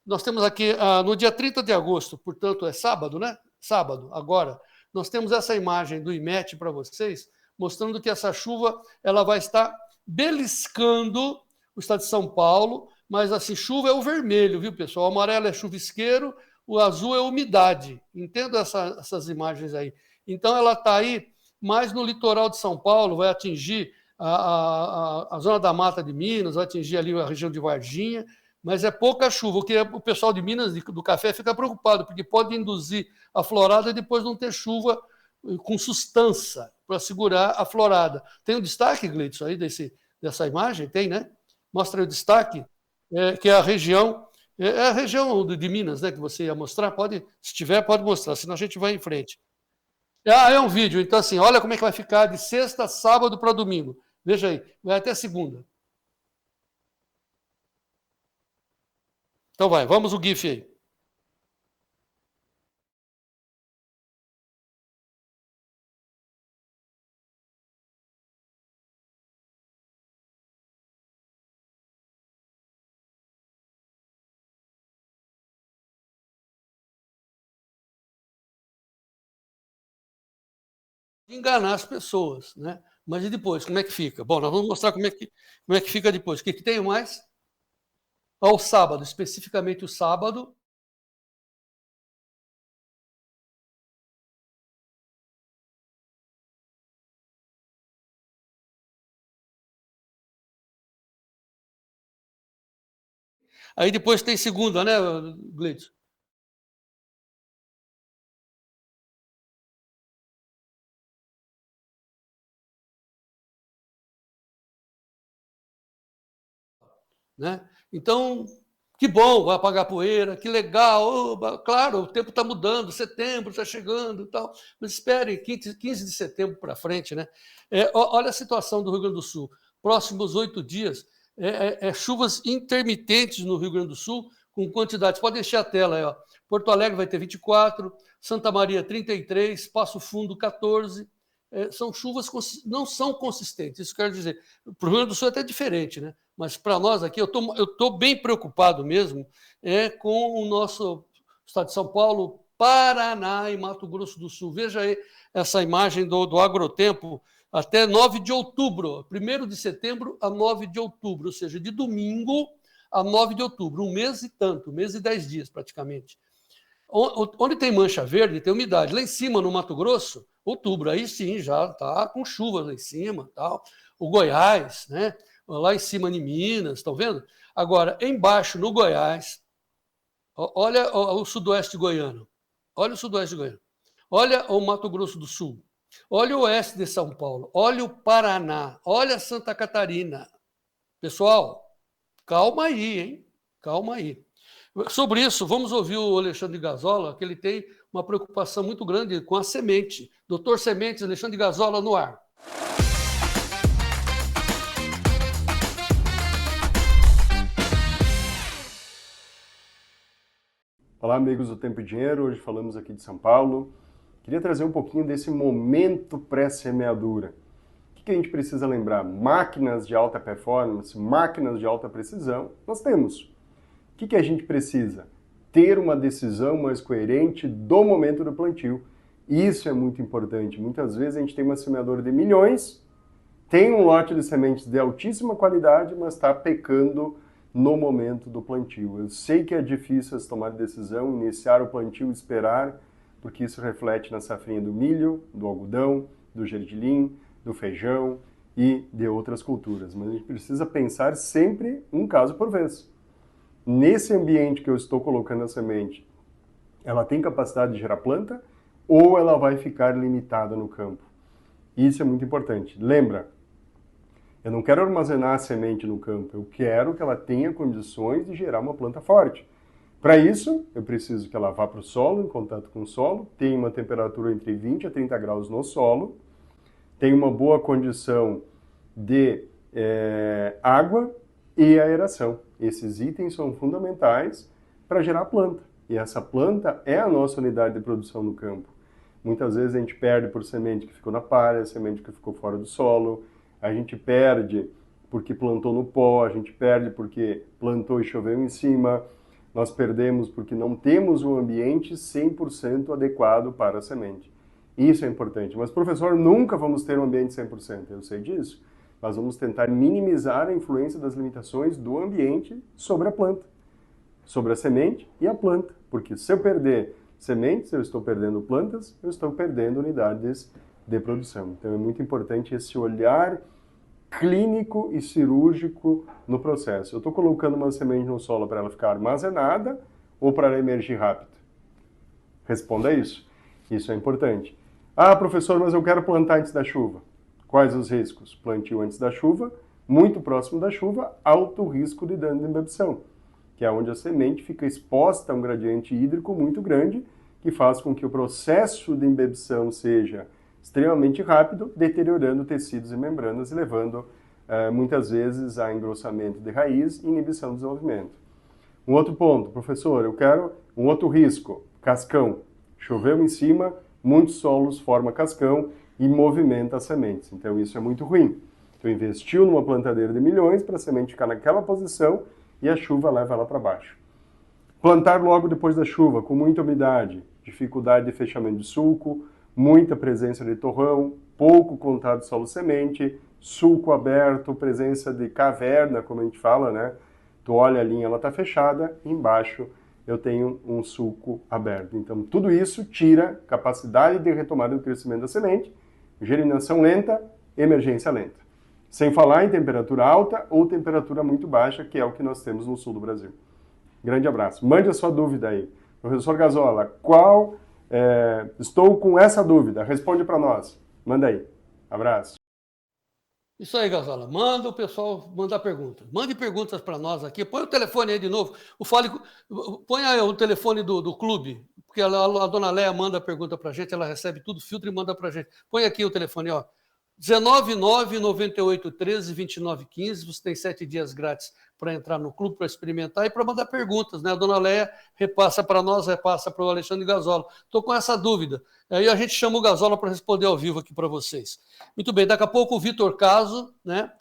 nós temos aqui no dia 30 de agosto, portanto é sábado, né? Sábado, agora, nós temos essa imagem do IMET para vocês, mostrando que essa chuva ela vai estar beliscando o estado de São Paulo, mas assim, chuva é o vermelho, viu, pessoal? O amarelo é chuvisqueiro, o azul é umidade. Entenda essas imagens aí. Então, ela está aí mais no litoral de São Paulo, vai atingir a zona da Mata de Minas, vai atingir ali a região de Varginha, mas é pouca chuva, o que o pessoal de Minas, do café, fica preocupado, porque pode induzir a florada e depois não ter chuva com sustância para segurar a florada. Tem um destaque, Gleidson, aí dessa imagem? Tem, né? Mostra aí o destaque, que é a região de Minas, né, que você ia mostrar. Se tiver, pode mostrar, senão a gente vai em frente. É um vídeo, então assim, olha como é que vai ficar de sexta, sábado para domingo. Veja aí, vai até segunda. Então vamos o GIF aí. Enganar as pessoas, né? Mas e depois, como é que fica? Bom, nós vamos mostrar como é que fica depois. O que tem mais? Ao sábado, especificamente o sábado. Aí depois tem segunda, né, Gleidson? Né? Então, que bom, vai apagar poeira, que legal, claro, o tempo está mudando, setembro está chegando e tal, mas espere, 15 de setembro para frente, né? Olha a situação do Rio Grande do Sul, próximos 8 dias, chuvas intermitentes no Rio Grande do Sul, com quantidades, pode encher a tela aí, ó. Porto Alegre vai ter 24, Santa Maria 33, Passo Fundo 14, são chuvas que não são consistentes, isso quer dizer, para o Rio Grande do Sul é até diferente, né? Mas para nós aqui, eu estou bem preocupado mesmo com o nosso estado de São Paulo, Paraná e Mato Grosso do Sul. Veja aí essa imagem do agrotempo até 9 de outubro, 1º de setembro a 9 de outubro, ou seja, de domingo a 9 de outubro, um mês e tanto, um mês e 10 dias praticamente. Onde tem mancha verde, tem umidade. Lá em cima, no Mato Grosso, outubro, aí sim, já está com chuvas lá em cima, tal. O Goiás, né? Lá em cima em Minas, estão vendo? Agora, embaixo, no Goiás, olha o sudoeste goiano, olha o sudoeste goiano, olha o Mato Grosso do Sul, olha o oeste de São Paulo, olha o Paraná, olha Santa Catarina. Pessoal, calma aí, hein? Calma aí. Sobre isso, vamos ouvir o Alexandre Gazola, que ele tem uma preocupação muito grande com a semente. Doutor Sementes, Alexandre Gazola, no ar. Olá, amigos do Tempo e Dinheiro. Hoje falamos aqui de São Paulo. Queria trazer um pouquinho desse momento pré-semeadura. O que a gente precisa lembrar? Máquinas de alta performance, máquinas de alta precisão, nós temos. O que a gente precisa? Ter uma decisão mais coerente do momento do plantio. Isso é muito importante. Muitas vezes a gente tem uma semeadora de milhões, tem um lote de sementes de altíssima qualidade, mas está pecando no momento do plantio. Eu sei que é difícil tomar decisão, iniciar o plantio, esperar, porque isso reflete na safrinha do milho, do algodão, do gergelim, do feijão e de outras culturas. Mas a gente precisa pensar sempre um caso por vez. Nesse ambiente que eu estou colocando a semente, ela tem capacidade de gerar planta ou ela vai ficar limitada no campo? Isso é muito importante. Lembra, eu não quero armazenar a semente no campo, eu quero que ela tenha condições de gerar uma planta forte. Para isso, eu preciso que ela vá para o solo, em contato com o solo, tenha uma temperatura entre 20 a 30 graus no solo, tenha uma boa condição de água e aeração. Esses itens são fundamentais para gerar planta. E essa planta é a nossa unidade de produção no campo. Muitas vezes a gente perde por semente que ficou na palha, semente que ficou fora do solo, a gente perde porque plantou no pó, a gente perde porque plantou e choveu em cima, nós perdemos porque não temos um ambiente 100% adequado para a semente. Isso é importante. Mas, professor, nunca vamos ter um ambiente 100%, eu sei disso. Mas vamos tentar minimizar a influência das limitações do ambiente sobre a planta, sobre a semente e a planta. Porque se eu perder sementes, eu estou perdendo plantas, eu estou perdendo unidades de produção. Então é muito importante esse olhar clínico e cirúrgico no processo. Eu estou colocando uma semente no solo para ela ficar armazenada ou para ela emergir rápido? Responda isso. Isso é importante. Ah, professor, mas eu quero plantar antes da chuva. Quais os riscos? Plantio antes da chuva, muito próximo da chuva, alto risco de dano de imbibição, que é onde a semente fica exposta a um gradiente hídrico muito grande, que faz com que o processo de imbibição seja extremamente rápido, deteriorando tecidos e membranas e levando, muitas vezes, a engrossamento de raiz e inibição do desenvolvimento. Um outro ponto, professor, eu quero um outro risco, cascão. Choveu em cima, muitos solos formam cascão e movimenta as sementes. Então isso é muito ruim. Então investiu numa plantadeira de milhões para a semente ficar naquela posição e a chuva leva ela para baixo. Plantar logo depois da chuva, com muita umidade, dificuldade de fechamento de sulco, muita presença de torrão, pouco contato solo-semente, sulco aberto, presença de caverna, como a gente fala, né? Tu olha a linha, ela está fechada, embaixo eu tenho um sulco aberto. Então tudo isso tira capacidade de retomada do crescimento da semente, germinação lenta, emergência lenta. Sem falar em temperatura alta ou temperatura muito baixa, que é o que nós temos no sul do Brasil. Grande abraço. Mande a sua dúvida aí. Professor Gazola, estou com essa dúvida. Responde para nós. Manda aí. Abraço. Isso aí, Gazola. Manda o pessoal mandar perguntas. Mande perguntas para nós aqui. Põe o telefone aí de novo. Põe aí o telefone do clube, porque a dona Léa manda a pergunta para a gente, ela recebe tudo, filtra e manda para a gente. Põe aqui o telefone, ó. 199-9813-2915. Você tem 7 dias grátis para entrar no clube, para experimentar e para mandar perguntas, né? A dona Léa repassa para nós, repassa para o Alexandre Gazola. Estou com essa dúvida. Aí a gente chama o Gazola para responder ao vivo aqui para vocês. Muito bem, daqui a pouco o Vitor Caso, né?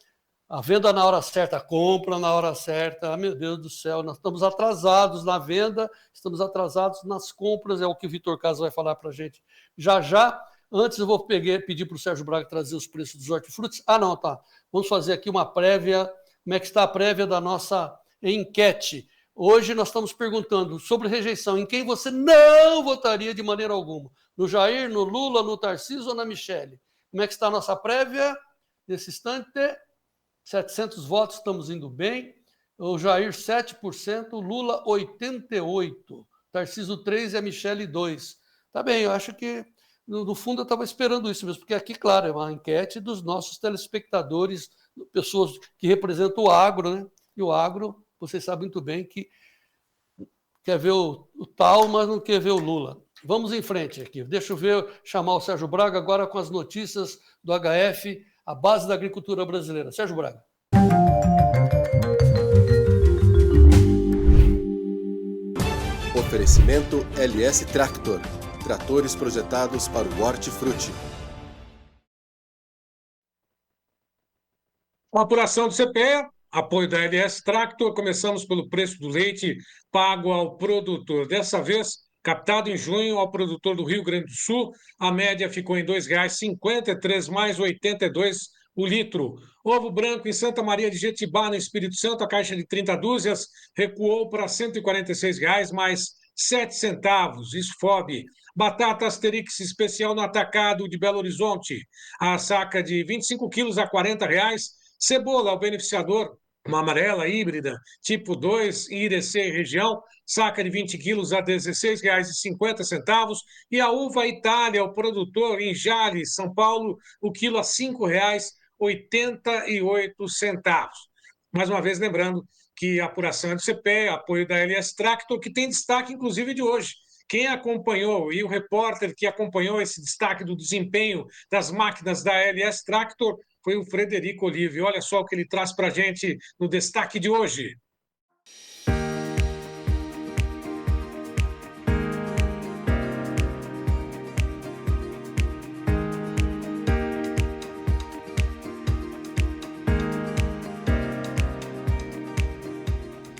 A venda na hora certa, a compra na hora certa. Ah, meu Deus do céu, nós estamos atrasados na venda, estamos atrasados nas compras, é o que o Vitor Caso vai falar para a gente já já. Antes eu vou pedir para o Sérgio Braga trazer os preços dos hortifrutis. Ah, não, tá. Vamos fazer aqui uma prévia. Como é que está a prévia da nossa enquete? Hoje nós estamos perguntando sobre rejeição. Em quem você não votaria de maneira alguma? No Jair, no Lula, no Tarcísio ou na Michele? Como é que está a nossa prévia? Nesse instante, 700 votos, estamos indo bem. O Jair, 7%. O Lula, 88%. Tarcísio, 3% e a Michele, 2%. Tá bem, eu acho que... No fundo, eu estava esperando isso mesmo, porque aqui, claro, é uma enquete dos nossos telespectadores, pessoas que representam o agro, né? E o agro, vocês sabem muito bem que quer ver o tal, mas não quer ver o Lula. Vamos em frente aqui. Deixa eu chamar o Sérgio Braga agora com as notícias do HF, a base da agricultura brasileira. Sérgio Braga. Oferecimento LS Tractor. Tratores projetados para o hortifruti. Com a apuração do CPEA, apoio da LS Tractor, começamos pelo preço do leite pago ao produtor. Dessa vez, captado em junho ao produtor do Rio Grande do Sul, a média ficou em R$ 2,53 mais 82 o litro. Ovo branco em Santa Maria de Jetibá, no Espírito Santo, a caixa de 30 dúzias recuou para R$ 146 mais 7 centavos. Isfob. Batata Asterix especial no atacado de Belo Horizonte. A saca de 25 quilos a R$ 40. Cebola ao beneficiador, uma amarela híbrida, tipo 2, Irecê região, saca de 20 quilos a R$ 16,50. E a uva Itália, o produtor em Jales, São Paulo, o quilo a R$ 5,88. Mais uma vez, lembrando que a apuração é do CPEA, apoio da LS Tractor, que tem destaque, inclusive, de hoje. Quem acompanhou, e o repórter que acompanhou esse destaque do desempenho das máquinas da LS Tractor, foi o Frederico Olive. Olha só o que ele traz para a gente no destaque de hoje.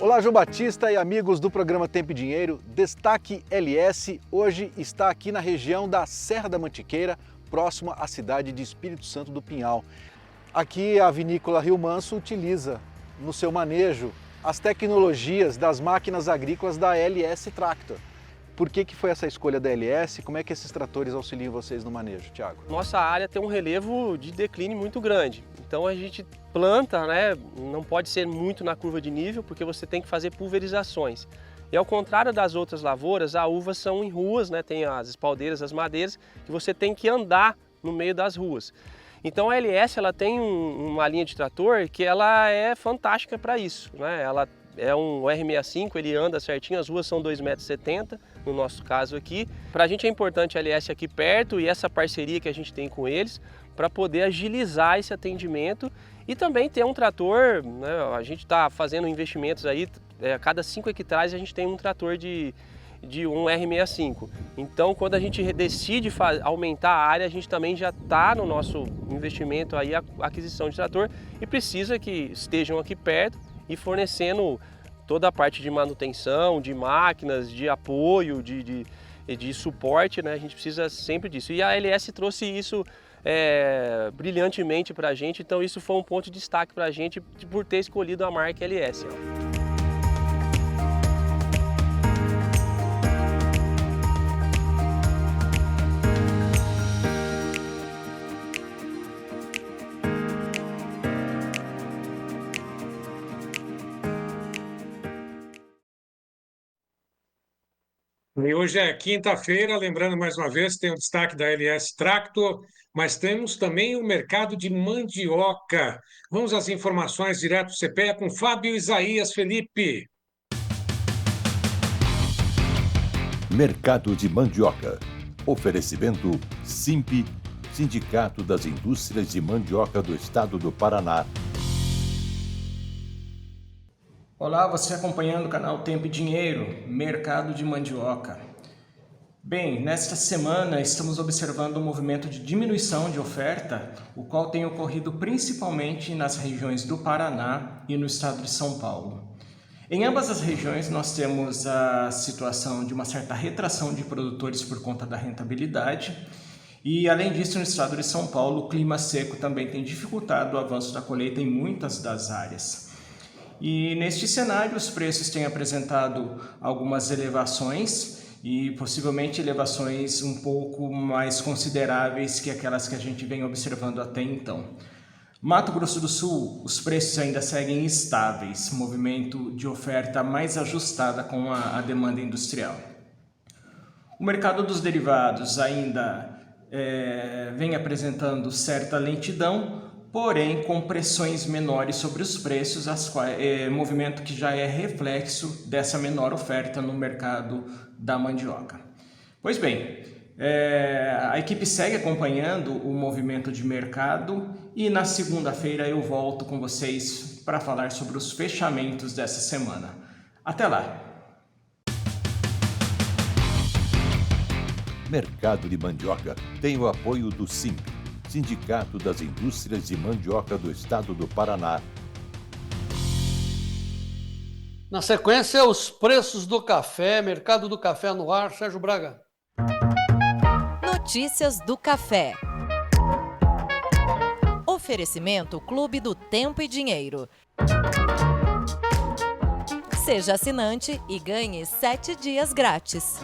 Olá, João Batista e amigos do programa Tempo e Dinheiro. Destaque LS hoje está aqui na região da Serra da Mantiqueira, próxima à cidade de Espírito Santo do Pinhal. Aqui a vinícola Rio Manso utiliza no seu manejo as tecnologias das máquinas agrícolas da LS Tractor. Por que foi essa escolha da LS? Como é que esses tratores auxiliam vocês no manejo, Thiago? Nossa área tem um relevo de declínio muito grande, então a gente planta, né, não pode ser muito na curva de nível, porque você tem que fazer pulverizações. E ao contrário das outras lavouras, as uvas são em ruas, né, tem as espaldeiras, as madeiras, que você tem que andar no meio das ruas. Então a LS ela tem uma linha de trator que ela é fantástica para isso, né? Ela é um R65, ele anda certinho, as ruas são 2,70 m, no nosso caso aqui. Para a gente é importante a LS aqui perto e essa parceria que a gente tem com eles para poder agilizar esse atendimento e também ter um trator, né? A gente está fazendo investimentos aí, a cada 5 hectares a gente tem um trator de um R65. Então, quando a gente decide aumentar a área, a gente também já está no nosso investimento aí a aquisição de trator e precisa que estejam aqui perto e fornecendo toda a parte de manutenção, de máquinas, de apoio, de suporte, né? A gente precisa sempre disso. E a LS trouxe isso brilhantemente para a gente, então isso foi um ponto de destaque para a gente por ter escolhido a marca LS. E hoje é quinta-feira, lembrando mais uma vez, tem o destaque da LS Tractor, mas temos também o mercado de mandioca. Vamos às informações direto do CPEA com Fábio Isaías Felipe. Mercado de mandioca. Oferecimento SIMP, Sindicato das Indústrias de Mandioca do Estado do Paraná. Olá, você acompanhando o canal Tempo e Dinheiro, Mercado de Mandioca. Bem, nesta semana estamos observando um movimento de diminuição de oferta, o qual tem ocorrido principalmente nas regiões do Paraná e no estado de São Paulo. Em ambas as regiões nós temos a situação de uma certa retração de produtores por conta da rentabilidade e, além disso, no estado de São Paulo, o clima seco também tem dificultado o avanço da colheita em muitas das áreas. E neste cenário os preços têm apresentado algumas elevações e possivelmente elevações um pouco mais consideráveis que aquelas que a gente vem observando até então. Mato Grosso do Sul, os preços ainda seguem estáveis, movimento de oferta mais ajustada com a demanda industrial. O mercado dos derivados ainda vem apresentando certa lentidão, porém com pressões menores sobre os preços, movimento que já é reflexo dessa menor oferta no mercado da mandioca. Pois bem, a equipe segue acompanhando o movimento de mercado e na segunda-feira eu volto com vocês para falar sobre os fechamentos dessa semana. Até lá! Mercado de mandioca tem o apoio do SIMP, Sindicato das Indústrias de Mandioca do Estado do Paraná. Na sequência, os preços do café, mercado do café no ar, Sérgio Braga. Notícias do café. Oferecimento Clube do Tempo e Dinheiro. Seja assinante e ganhe 7 dias grátis.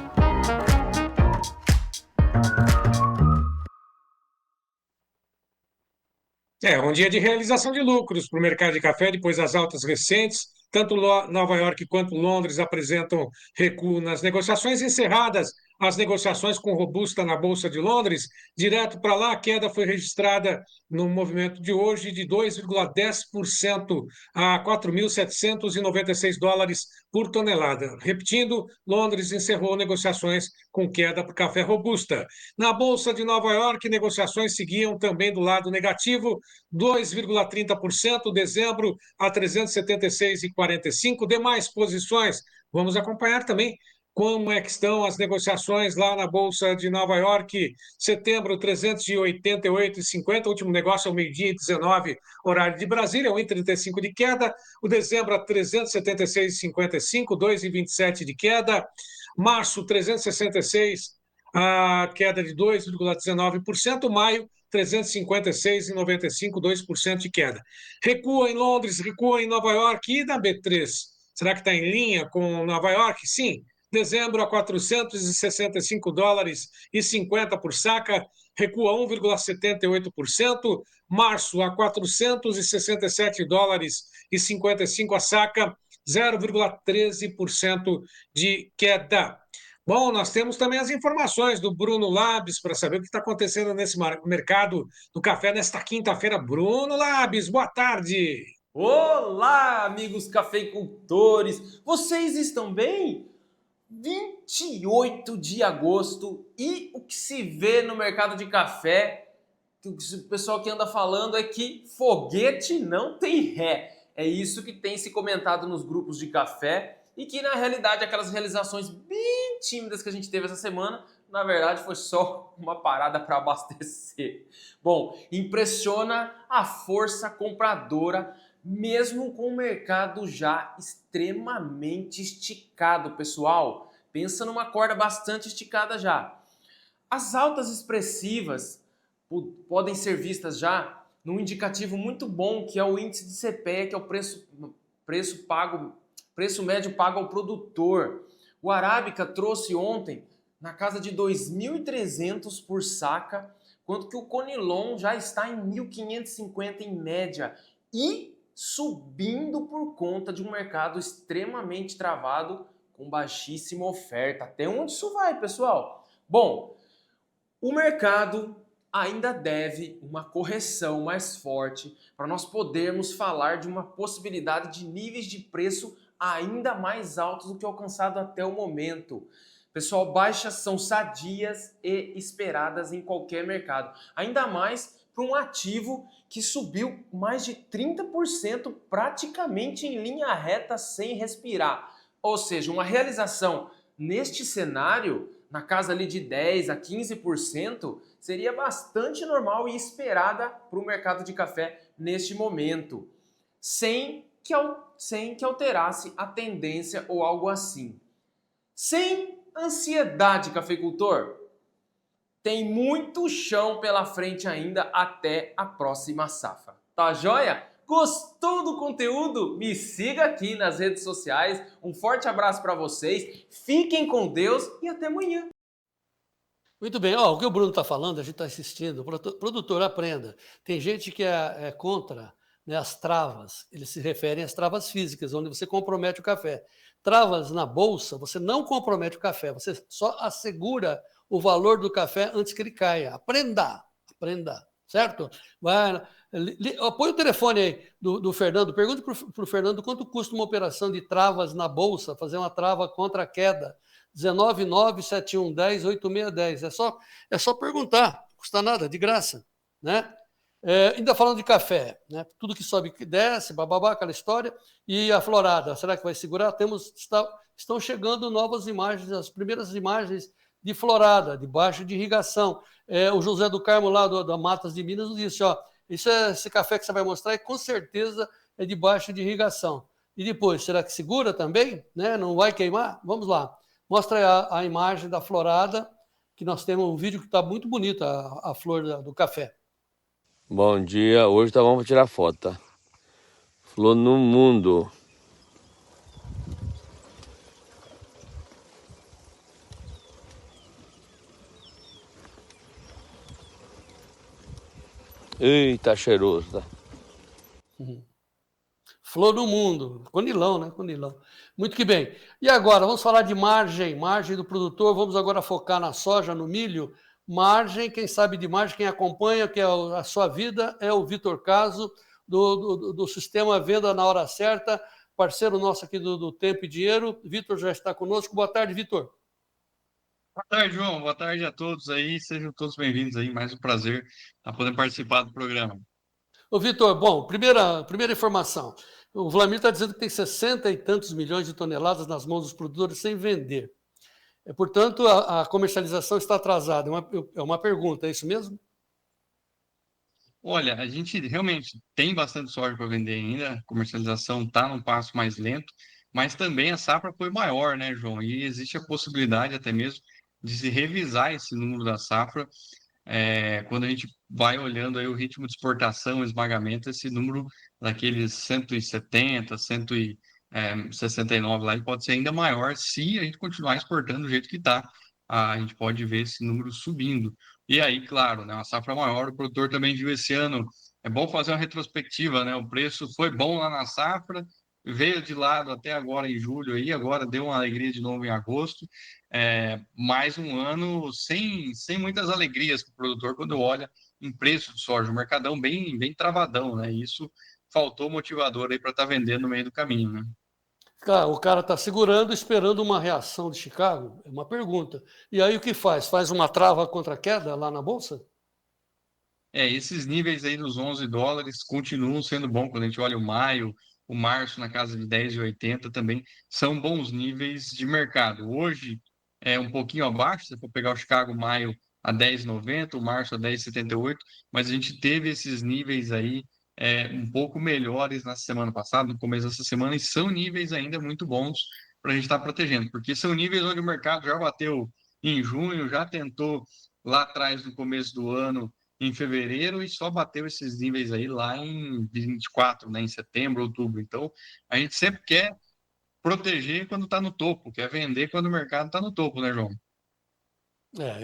Um dia de realização de lucros para o mercado de café depois das altas recentes. Tanto Nova York quanto Londres apresentam recuo nas negociações encerradas. as negociações com Robusta na Bolsa de Londres, direto para lá, a queda foi registrada no movimento de hoje de 2,10% a 4.796 dólares por tonelada. Repetindo, Londres encerrou negociações com queda para o café Robusta. Na Bolsa de Nova York, negociações seguiam também do lado negativo, 2,30%, dezembro a 376,45. Demais posições, vamos acompanhar também como é que estão as negociações lá na Bolsa de Nova York. Setembro, 388,50. O último negócio ao meio-dia e 19, horário de Brasília, 1,35 de queda. O dezembro a 376,55, 2,27 de queda. Março, 366, a queda de 2,19%. Maio, 356,95, 2% de queda. Recua em Londres, recua em Nova York e na B3. Será que está em linha com Nova York? Sim. Dezembro a 465 dólares e 50 por saca, recua 1,78%. Março a 467 dólares e 55 a saca, 0,13% de queda. Bom, nós temos também as informações do Bruno Labs para saber o que está acontecendo nesse mercado do café nesta quinta-feira. Bruno Labs, boa tarde. Olá, amigos cafeicultores. Vocês estão bem? 28 de agosto e o que se vê no mercado de café, que o pessoal que anda falando é que foguete não tem ré. É isso que tem se comentado nos grupos de café e que na realidade aquelas realizações bem tímidas que a gente teve essa semana, na verdade foi só uma parada para abastecer. Bom, impressiona a força compradora mesmo com o mercado já extremamente esticado, pessoal. Pensa numa corda bastante esticada já. As altas expressivas podem ser vistas já num indicativo muito bom, que é o índice de CPEA, que é o preço médio pago ao produtor. O Arábica trouxe ontem na casa de 2.300 por saca, enquanto que o Conilon já está em 1.550 em média. E subindo por conta de um mercado extremamente travado com baixíssima oferta. Até onde isso vai, pessoal? Bom, o mercado ainda deve uma correção mais forte para nós podermos falar de uma possibilidade de níveis de preço ainda mais altos do que alcançado até o momento. Pessoal, baixas são sadias e esperadas em qualquer mercado. Ainda mais para um ativo que subiu mais de 30% praticamente em linha reta sem respirar. Ou seja, uma realização neste cenário, na casa ali de 10% a 15%, seria bastante normal e esperada para o mercado de café neste momento, sem que alterasse a tendência ou algo assim. Sem ansiedade, cafeicultor. Tem muito chão pela frente ainda até a próxima safra. Tá joia? Gostou do conteúdo? Me siga aqui nas redes sociais. Um forte abraço para vocês. Fiquem com Deus e até amanhã. Muito bem. O que o Bruno está falando, a gente está assistindo. Produtor, aprenda. Tem gente que é contra, né, as travas. Eles se referem às travas físicas, onde você compromete o café. Travas na bolsa, você não compromete o café. Você só assegura o valor do café antes que ele caia. Aprenda, certo? Põe o telefone aí do Fernando, pergunta para o Fernando quanto custa uma operação de travas na bolsa, fazer uma trava contra a queda. 19971108610. É só perguntar, não custa nada, de graça, né? Ainda falando de café, né? Tudo que sobe que desce, bababá, aquela história. E a florada, será que vai segurar? Estão chegando novas imagens, as primeiras imagens de florada, de baixo de irrigação. O José do Carmo, lá da Matas de Minas, nos disse, esse café que você vai mostrar, com certeza é de baixo de irrigação. E depois, será que segura também? Né? Não vai queimar? Vamos lá. Mostra a imagem da florada, que nós temos um vídeo que está muito bonito, a flor do café. Bom dia, hoje tá bom para tirar foto, tá? Flor no mundo. Eita, cheiroso, tá? Flor no mundo. Conilão, né? Conilão. Muito que bem. E agora, vamos falar de margem do produtor. Vamos agora focar na soja, no milho. Margem, quem sabe de margem, quem acompanha, que é a sua vida, é o Vitor Caso, do Sistema Venda na Hora Certa, parceiro nosso aqui do Tempo e Dinheiro. Vitor já está conosco. Boa tarde, Vitor. Boa tarde, João. Boa tarde a todos aí. Sejam todos bem-vindos aí. Mais um prazer estar podendo participar do programa. Ô, Vitor, bom, primeira informação. O Vlamir está dizendo que tem 60 e tantos milhões de toneladas nas mãos dos produtores sem vender. Portanto, a comercialização está atrasada. É uma pergunta, é isso mesmo? Olha, a gente realmente tem bastante soja para vender ainda. A comercialização está num passo mais lento, mas também a safra foi maior, né, João? E existe a possibilidade até mesmo de se revisar esse número da safra. Quando a gente vai olhando aí o ritmo de exportação, esmagamento, esse número daqueles 170, 169 lá, ele pode ser ainda maior se a gente continuar exportando do jeito que está. A gente pode ver esse número subindo. E aí, claro, né, uma safra maior, o produtor também viu esse ano. É bom fazer uma retrospectiva, né? O preço foi bom lá na safra, veio de lado até agora em julho aí, agora deu uma alegria de novo em agosto. Mais um ano sem muitas alegrias para o produtor quando olha em preço de soja, o mercadão bem travadão, né? Isso faltou motivador aí para estar vendendo no meio do caminho, né? O cara está segurando, esperando uma reação de Chicago? É uma pergunta. E aí o que faz? Faz uma trava contra a queda lá na Bolsa? Esses níveis aí dos $11 continuam sendo bons quando a gente olha o maio, o março na casa de 10,80 também são bons níveis de mercado. Hoje é um pouquinho abaixo, se for pegar o Chicago maio a 10,90, o março a 10,78, mas a gente teve esses níveis aí um pouco melhores na semana passada, no começo dessa semana, e são níveis ainda muito bons para a gente estar protegendo, porque são níveis onde o mercado já bateu em junho, já tentou lá atrás no começo do ano, em fevereiro, e só bateu esses níveis aí lá em 24, né, em setembro, outubro. Então, a gente sempre quer proteger quando está no topo, quer vender quando o mercado está no topo, né, João?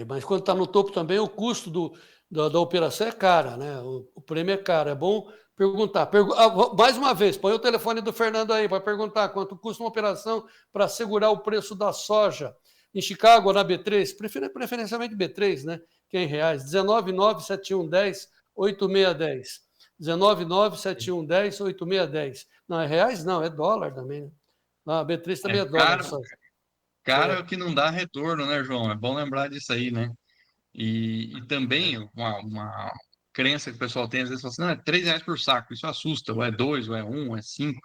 Mas quando está no topo também, o custo da operação é cara, né? O prêmio é caro. É bom perguntar. Mais uma vez, põe o telefone do Fernando aí para perguntar quanto custa uma operação para segurar o preço da soja. Em Chicago, na B3, preferencialmente B3, né? Que é em reais, 19971108610. 19971108610. Não, é reais? Não, é dólar também, né? Na B3 também é dólar. Cara, é o que não dá retorno, né, João? É bom lembrar disso aí, né? E também uma crença que o pessoal tem, às vezes, fala assim, não, é R$3 por saco, isso assusta, ou é 2, ou é 1, ou é 5.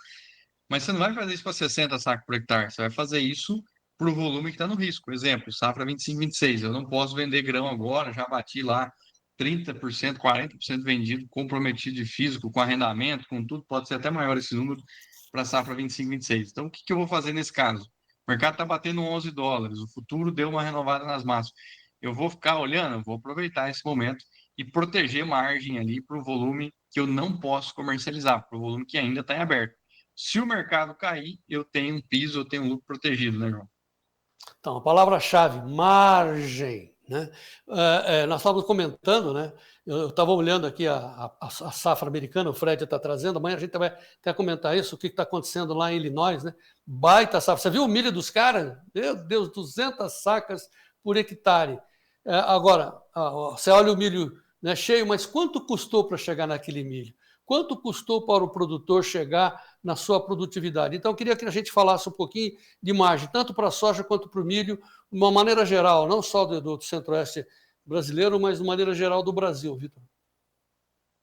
Mas você não vai fazer isso para 60 sacos por hectare, você vai fazer isso para o volume que está no risco. Exemplo, safra 25, 26. Eu não posso vender grão agora, já bati lá 30%, 40% vendido, comprometido de físico, com arrendamento, com tudo, pode ser até maior esse número para safra 25, 26. Então, o que eu vou fazer nesse caso? O mercado está batendo $11, o futuro deu uma renovada nas massas. Eu vou ficar olhando, eu vou aproveitar esse momento e proteger margem ali para o volume que eu não posso comercializar, para o volume que ainda está em aberto. Se o mercado cair, eu tenho um piso, eu tenho um lucro protegido, né, João? Então, a palavra-chave, margem. Né? Nós estávamos comentando, né? Eu estava olhando aqui a safra americana, o Fred está trazendo, amanhã a gente vai até comentar isso, o que está acontecendo lá em Illinois, né? Baita safra. Você viu o milho dos caras? Meu Deus, 200 sacas por hectare. Agora, você olha o milho, né, cheio, mas quanto custou para chegar naquele milho? Quanto custou para o produtor chegar na sua produtividade? Então, eu queria que a gente falasse um pouquinho de margem, tanto para a soja quanto para o milho, de uma maneira geral, não só do centro-oeste brasileiro, mas de maneira geral do Brasil, Vitor.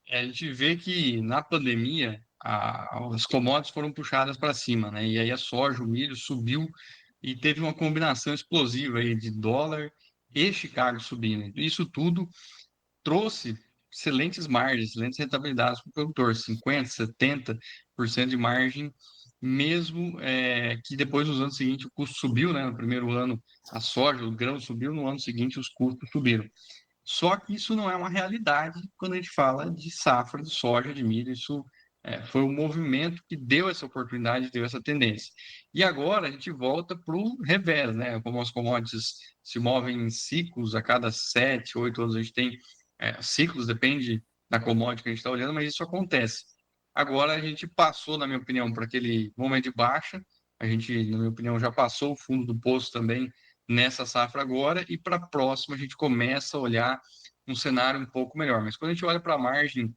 A gente vê que na pandemia as commodities foram puxadas para cima, né? E aí a soja, o milho subiu e teve uma combinação explosiva aí de dólar e Chicago subindo. Isso tudo trouxe excelentes margens, excelentes rentabilidades para o produtor, 50%, 70% de margem, mesmo que depois, nos anos seguintes, o custo subiu, né? No primeiro ano, a soja, o grão subiu, no ano seguinte, os custos subiram. Só que isso não é uma realidade quando a gente fala de safra de soja, de milho, isso foi um movimento que deu essa oportunidade, deu essa tendência. E agora a gente volta para o revés, né? Como as commodities se movem em ciclos, a cada 7, 8 anos a gente tem ciclos, depende da commodity que a gente está olhando, mas isso acontece. Agora a gente passou, na minha opinião, para aquele momento de baixa. A gente, na minha opinião, já passou o fundo do poço também nessa safra agora, e para a próxima a gente começa a olhar um cenário um pouco melhor. Mas quando a gente olha para a margem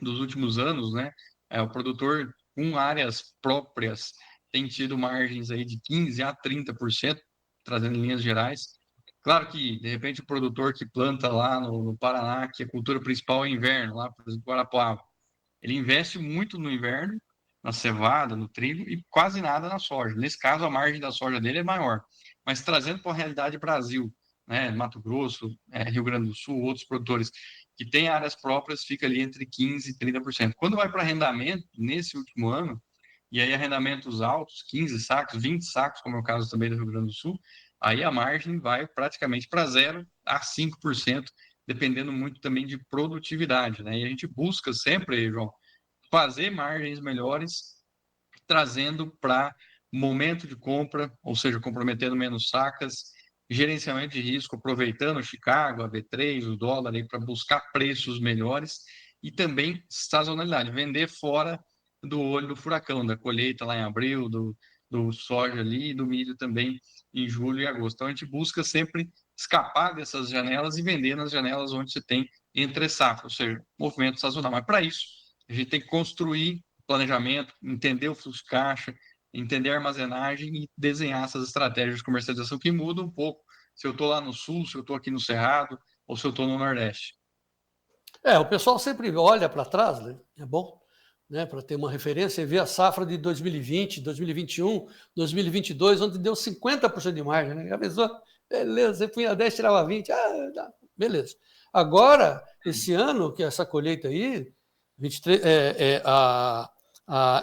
dos últimos anos, né, o produtor com áreas próprias tem tido margens aí de 15 a 30%, trazendo em linhas gerais. Claro que, de repente, o produtor que planta lá no Paraná, que a cultura principal é inverno, lá, por exemplo, Guarapuava, ele investe muito no inverno, na cevada, no trigo, e quase nada na soja. Nesse caso, a margem da soja dele é maior. Mas trazendo para a realidade Brasil, né, Mato Grosso, Rio Grande do Sul, outros produtores que têm áreas próprias, fica ali entre 15% e 30%. Quando vai para arrendamento, nesse último ano, e aí arrendamentos altos, 15 sacos, 20 sacos, como é o caso também do Rio Grande do Sul, aí a margem vai praticamente para 0 a 5%, dependendo muito também de produtividade, né? E a gente busca sempre, João, fazer margens melhores, trazendo para momento de compra, ou seja, comprometendo menos sacas, gerenciamento de risco, aproveitando o Chicago, a B3, o dólar para buscar preços melhores, e também sazonalidade, vender fora do olho do furacão, da colheita lá em abril, do soja ali e do milho também em julho e agosto. Então a gente busca sempre escapar dessas janelas e vender nas janelas onde você tem entre safra, ou seja, movimento sazonal. Mas para isso, a gente tem que construir planejamento, entender o fluxo de caixa, entender a armazenagem e desenhar essas estratégias de comercialização que mudam um pouco se eu estou lá no sul, se eu estou aqui no Cerrado ou se eu estou no Nordeste. O pessoal sempre olha para trás, né? É bom, né, para ter uma referência e ver a safra de 2020, 2021, 2022, onde deu 50% de margem. Né? A pessoa, beleza, você punha 10, tirava 20, beleza. Agora, esse ano, que é essa colheita aí, 23,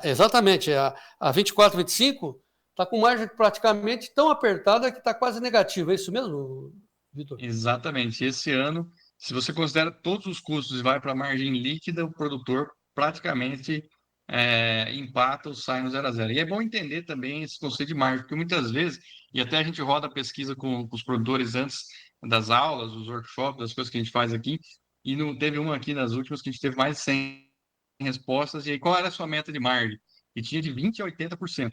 exatamente, a 24, 25, está com margem praticamente tão apertada que está quase negativa. É isso mesmo, Vitor? Exatamente. Esse ano, se você considera todos os custos e vai para a margem líquida, o produtor praticamente empata ou sai no 0 a 0. E é bom entender também esse conceito de margem, porque muitas vezes, e até a gente roda a pesquisa com os produtores antes das aulas, dos workshops, das coisas que a gente faz aqui, e não teve uma aqui nas últimas que a gente teve mais de 100 respostas, e aí qual era a sua meta de margem? E tinha de 20% a 80%.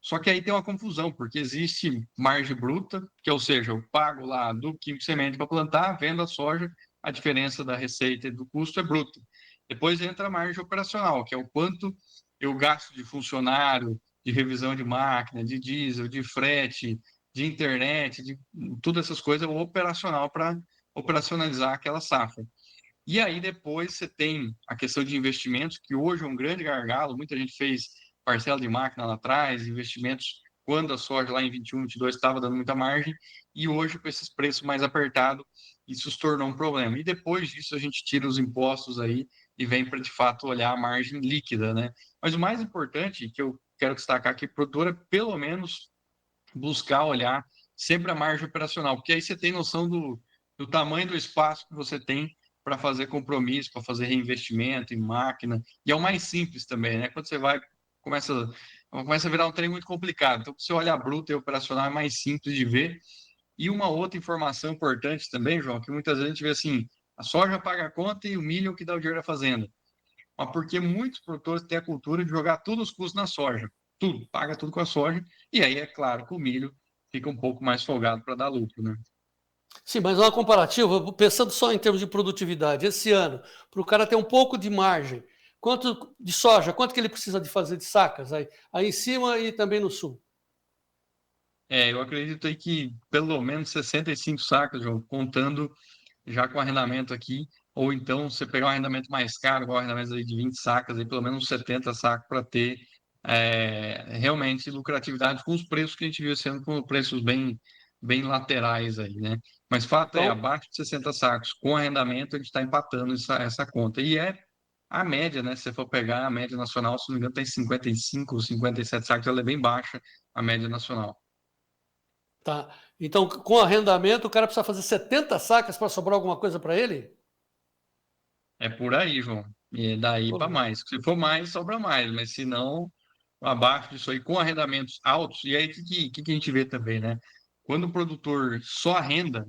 Só que aí tem uma confusão, porque existe margem bruta, que ou seja, eu pago lá do quilo de semente para plantar, vendo a soja, a diferença da receita e do custo é bruta. Depois entra a margem operacional, que é o quanto eu gasto de funcionário, de revisão de máquina, de diesel, de frete, de internet, de todas essas coisas, o operacional para operacionalizar aquela safra. E aí depois você tem a questão de investimentos, que hoje é um grande gargalo, muita gente fez parcela de máquina lá atrás, investimentos quando a soja lá em 21, 22 estava dando muita margem, e hoje com esses preços mais apertados, isso se tornou um problema. E depois disso a gente tira os impostos aí e vem para de fato olhar a margem líquida, né? Mas o mais importante que eu quero destacar aqui, produtora, pelo menos buscar olhar sempre a margem operacional, porque aí você tem noção do tamanho do espaço que você tem para fazer compromisso, para fazer reinvestimento em máquina, e é o mais simples também, né? Quando você vai, começa a virar um trem muito complicado. Então, você olha a bruta e a operacional é mais simples de ver. E uma outra informação importante também, João, que muitas vezes a gente vê assim, a soja paga a conta e o milho é o que dá o dinheiro da fazenda. Mas porque muitos produtores têm a cultura de jogar todos os custos na soja. Tudo, paga tudo com a soja. E aí, é claro, que o milho fica um pouco mais folgado para dar lucro, né? Sim, mas uma comparativa, pensando só em termos de produtividade, esse ano, para o cara ter um pouco de margem, quanto de soja, quanto que ele precisa de fazer de sacas aí em cima e também no sul? Eu acredito aí que pelo menos 65 sacas, João, contando já com arrendamento aqui, ou então você pegar um arrendamento mais caro, igual arrendamento aí de 20 sacas, aí pelo menos 70 sacos para ter realmente lucratividade com os preços que a gente viu sendo com preços bem laterais aí, né? Mas fato é, abaixo de 60 sacos, com arrendamento, a gente está empatando essa conta. E é a média, né? Se você for pegar a média nacional, se não me engano, tem 55, 57 sacos, ela é bem baixa, a média nacional. Tá. Então, com arrendamento, o cara precisa fazer 70 sacas para sobrar alguma coisa para ele? É por aí, João. E daí para mais. Se for mais, sobra mais. Mas se não, abaixo disso aí, com arrendamentos altos. E aí, o que a gente vê também, né? Quando o produtor só arrenda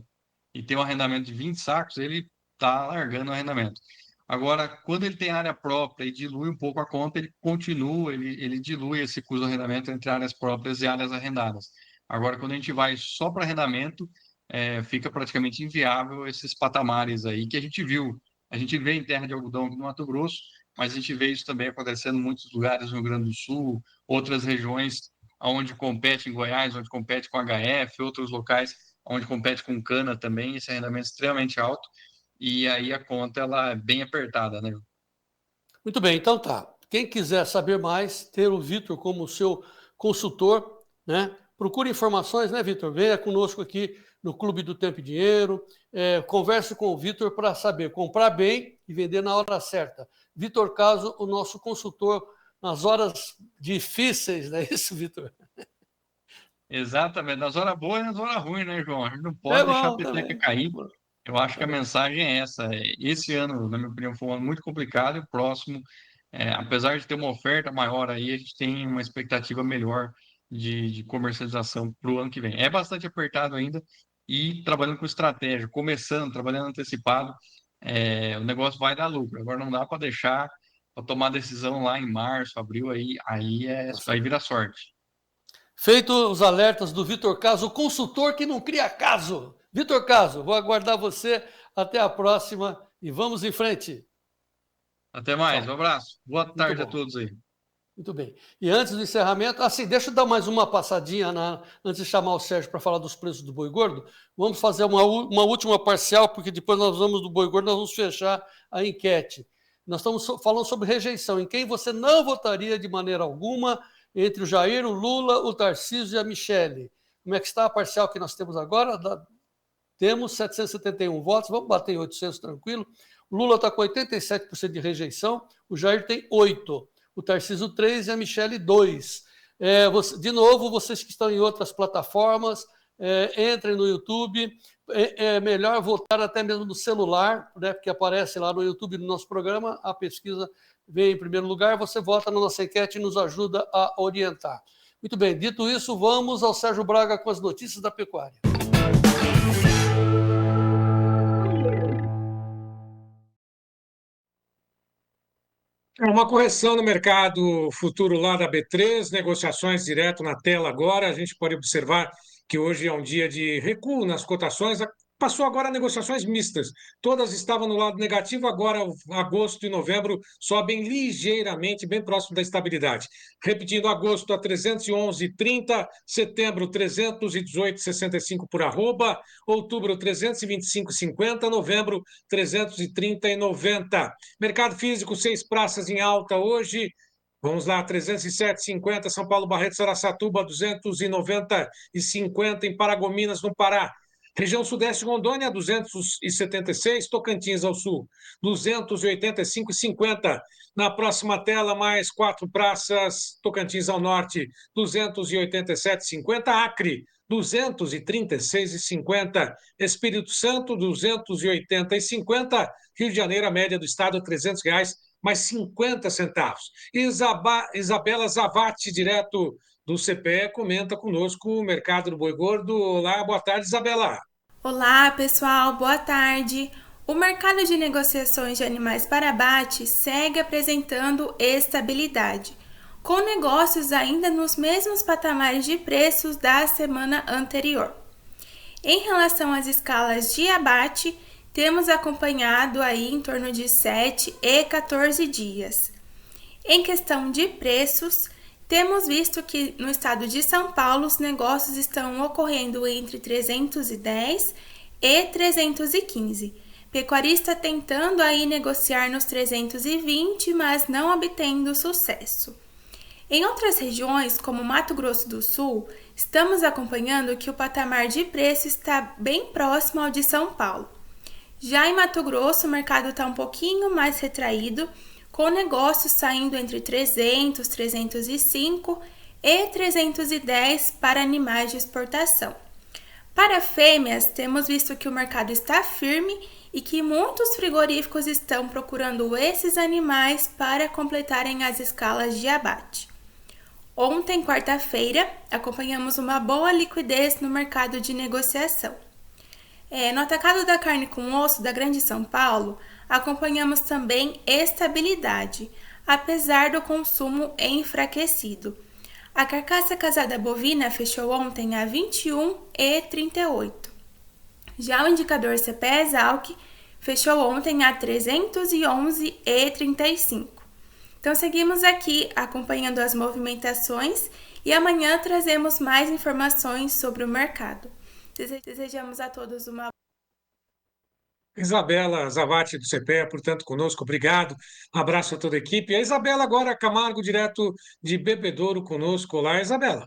e tem um arrendamento de 20 sacos, ele está largando o arrendamento. Agora, quando ele tem área própria e dilui um pouco a conta, ele continua, ele dilui esse custo do arrendamento entre áreas próprias e áreas arrendadas. Agora, quando a gente vai só para arrendamento, fica praticamente inviável esses patamares aí que a gente viu. A gente vê em terra de algodão no Mato Grosso, mas a gente vê isso também acontecendo em muitos lugares no Rio Grande do Sul, outras regiões onde compete em Goiás, onde compete com HF, outros locais onde compete com cana também, esse arrendamento é extremamente alto. E aí a conta ela é bem apertada, né? Muito bem, então tá. Quem quiser saber mais, ter o Vitor como seu consultor, né? Procure informações, né, Vitor? Venha conosco aqui no Clube do Tempo e Dinheiro, converse com o Vitor para saber comprar bem e vender na hora certa. Vitor Caso, o nosso consultor nas horas difíceis, não é isso, Vitor? Exatamente, nas horas boas e nas horas ruins, né, João? A gente não pode deixar a peteca cair. Eu acho que a mensagem é essa. Esse ano, na minha opinião, foi um ano muito complicado e o próximo, apesar de ter uma oferta maior aí, a gente tem uma expectativa melhor de comercialização para o ano que vem. É bastante apertado ainda e trabalhando com estratégia, trabalhando antecipado, o negócio vai dar lucro. Agora não dá para deixar para tomar decisão lá em março, abril, aí vira sorte. Feito os alertas do Vitor Caso, o consultor que não cria caso. Vitor Caso, vou aguardar você. Até a próxima e vamos em frente. Até mais, um abraço. Boa tarde a todos aí. Muito bem. E antes do encerramento, deixa eu dar mais uma passadinha antes de chamar o Sérgio para falar dos preços do boi gordo. Vamos fazer uma última parcial, porque depois nós vamos do boi gordo, nós vamos fechar a enquete. Nós estamos falando sobre rejeição, em quem você não votaria de maneira alguma entre o Jair, o Lula, o Tarcísio e a Michele. Como é que está a parcial que nós temos agora? Temos 771 votos, vamos bater em 800 tranquilo. O Lula está com 87% de rejeição, o Jair tem 8%, o Tarcísio 3% e a Michele 2%. De novo, vocês que estão em outras plataformas, entrem no YouTube. É melhor votar até mesmo no celular, né, porque aparece lá no YouTube do nosso programa, a pesquisa vem em primeiro lugar, você vota na nossa enquete e nos ajuda a orientar. Muito bem, dito isso, vamos ao Sérgio Braga com as notícias da pecuária. Uma correção no mercado futuro lá da B3, negociações direto na tela agora. A gente pode observar que hoje é um dia de recuo nas cotações. Passou agora a negociações mistas. Todas estavam no lado negativo, agora agosto e novembro sobem ligeiramente, bem próximo da estabilidade. Repetindo, agosto a 311,30, setembro 318,65 por arroba, outubro 325,50, novembro 330,90. Mercado físico, 6 praças em alta hoje. Vamos lá, 307,50, São Paulo, Barreto, Araçatuba, 290,50 em Paragominas, no Pará. Região Sudeste, Rondônia, 276, Tocantins ao Sul, 285,50. Na próxima tela, mais 4 praças, Tocantins ao Norte, 287,50. Acre, 236,50. Espírito Santo, 280,50. Rio de Janeiro, a média do estado, R$300, mais 50 centavos. Isabela Zavati, direto do CPE, comenta conosco o mercado do boi gordo. Olá, boa tarde, Isabela. Olá, pessoal, boa tarde. O mercado de negociações de animais para abate segue apresentando estabilidade, com negócios ainda nos mesmos patamares de preços da semana anterior. Em relação às escalas de abate, temos acompanhado aí em torno de 7 e 14 dias. Em questão de preços, temos visto que no estado de São Paulo os negócios estão ocorrendo entre 310 e 315. Pecuarista tentando aí negociar nos 320, mas não obtendo sucesso. Em outras regiões, como Mato Grosso do Sul, estamos acompanhando que o patamar de preço está bem próximo ao de São Paulo. Já em Mato Grosso, o mercado está um pouquinho mais retraído, com negócios saindo entre 300, 305 e 310 para animais de exportação. Para fêmeas, temos visto que o mercado está firme e que muitos frigoríficos estão procurando esses animais para completarem as escalas de abate. Ontem, quarta-feira, acompanhamos uma boa liquidez no mercado de negociação. No atacado da carne com osso da Grande São Paulo, acompanhamos também estabilidade, apesar do consumo enfraquecido. A carcaça casada bovina fechou ontem a 21,38. Já o indicador CPEA-Esalq fechou ontem a 311,35. Então seguimos aqui acompanhando as movimentações e amanhã trazemos mais informações sobre o mercado. Desejamos a todos uma Isabela Zavati, do CPEA, portanto, conosco, obrigado. Um abraço a toda a equipe. A Isabela agora Camargo, direto de Bebedouro, conosco. Olá, Isabela.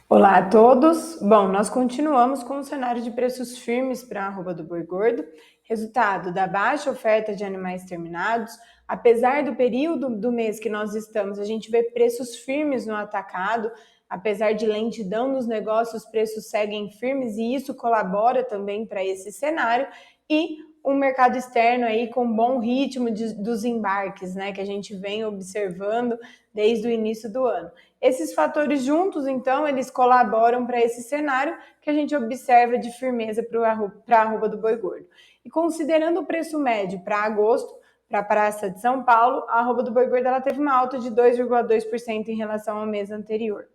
Olá a todos. Bom, nós continuamos com um cenário de preços firmes para a arroba do boi gordo, resultado da baixa oferta de animais terminados. Apesar do período do mês que nós estamos, a gente vê preços firmes no atacado, apesar de lentidão nos negócios, os preços seguem firmes e isso colabora também para esse cenário. E um mercado externo aí com bom ritmo dos embarques, né, que a gente vem observando desde o início do ano. Esses fatores juntos, então, eles colaboram para esse cenário que a gente observa de firmeza para a arroba do boi gordo. E considerando o preço médio para agosto, para a Praça de São Paulo, a arroba do boi gordo ela teve uma alta de 2,2% em relação ao mês anterior.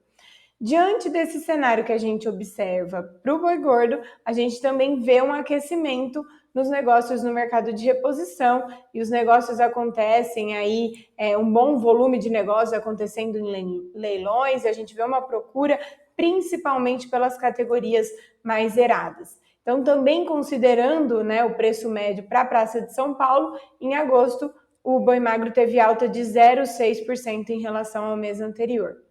Diante desse cenário que a gente observa para o boi gordo, a gente também vê um aquecimento nos negócios no mercado de reposição, e os negócios acontecem aí, um bom volume de negócios acontecendo em leilões, e a gente vê uma procura principalmente pelas categorias mais zeradas. Então, também considerando, né, o preço médio para a Praça de São Paulo, em agosto, o boi magro teve alta de 0,6% em relação ao mês anterior.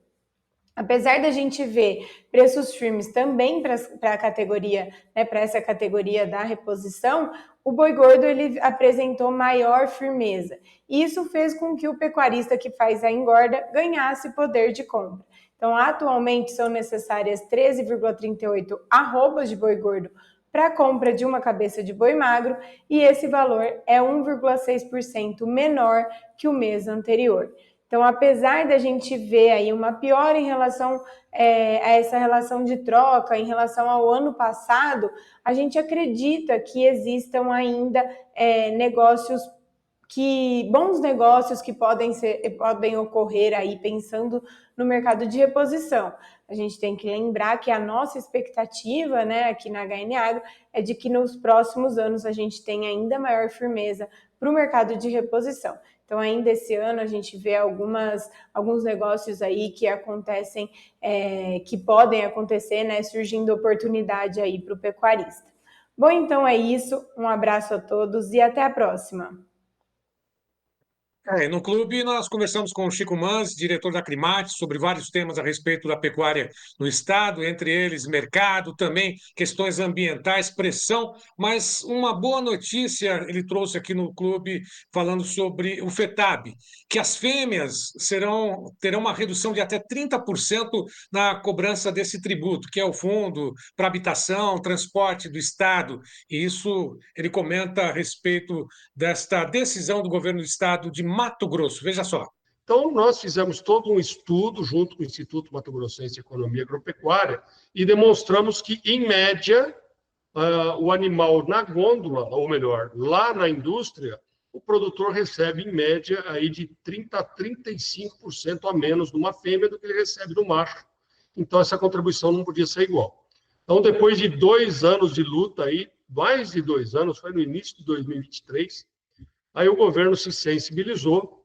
Apesar da gente ver preços firmes também para a categoria, né, para essa categoria da reposição, o boi gordo ele apresentou maior firmeza. Isso fez com que o pecuarista que faz a engorda ganhasse poder de compra. Então, atualmente são necessárias 13,38 arrobas de boi gordo para a compra de uma cabeça de boi magro, e esse valor é 1,6% menor que o mês anterior. Então, apesar da gente ver aí uma piora em relação a essa relação de troca, em relação ao ano passado, a gente acredita que existam ainda bons negócios que podem ocorrer aí pensando no mercado de reposição. A gente tem que lembrar que a nossa expectativa, né, aqui na HN Agro é de que nos próximos anos a gente tenha ainda maior firmeza para o mercado de reposição. Então, ainda esse ano, a gente vê alguns negócios aí que acontecem, que podem acontecer, né, surgindo oportunidade aí para o pecuarista. Bom, então é isso. Um abraço a todos e até a próxima. No clube, nós conversamos com o Chico Manz, diretor da Climate, sobre vários temas a respeito da pecuária no estado, entre eles mercado, também questões ambientais, pressão, mas uma boa notícia ele trouxe aqui no clube, falando sobre o FETAB, que as fêmeas terão uma redução de até 30% na cobrança desse tributo, que é o fundo para habitação, transporte do estado, e isso ele comenta a respeito desta decisão do governo do estado de Mato Grosso. Veja só. Então, nós fizemos todo um estudo junto com o Instituto Mato Grossense de Economia Agropecuária e demonstramos que, em média, o animal na gôndola, ou melhor, lá na indústria, o produtor recebe, em média, aí de 30% a 35% a menos de uma fêmea do que ele recebe do macho. Então, essa contribuição não podia ser igual. Então, depois de 2 anos de luta, aí, mais de 2 anos, foi no início de 2023, aí o governo se sensibilizou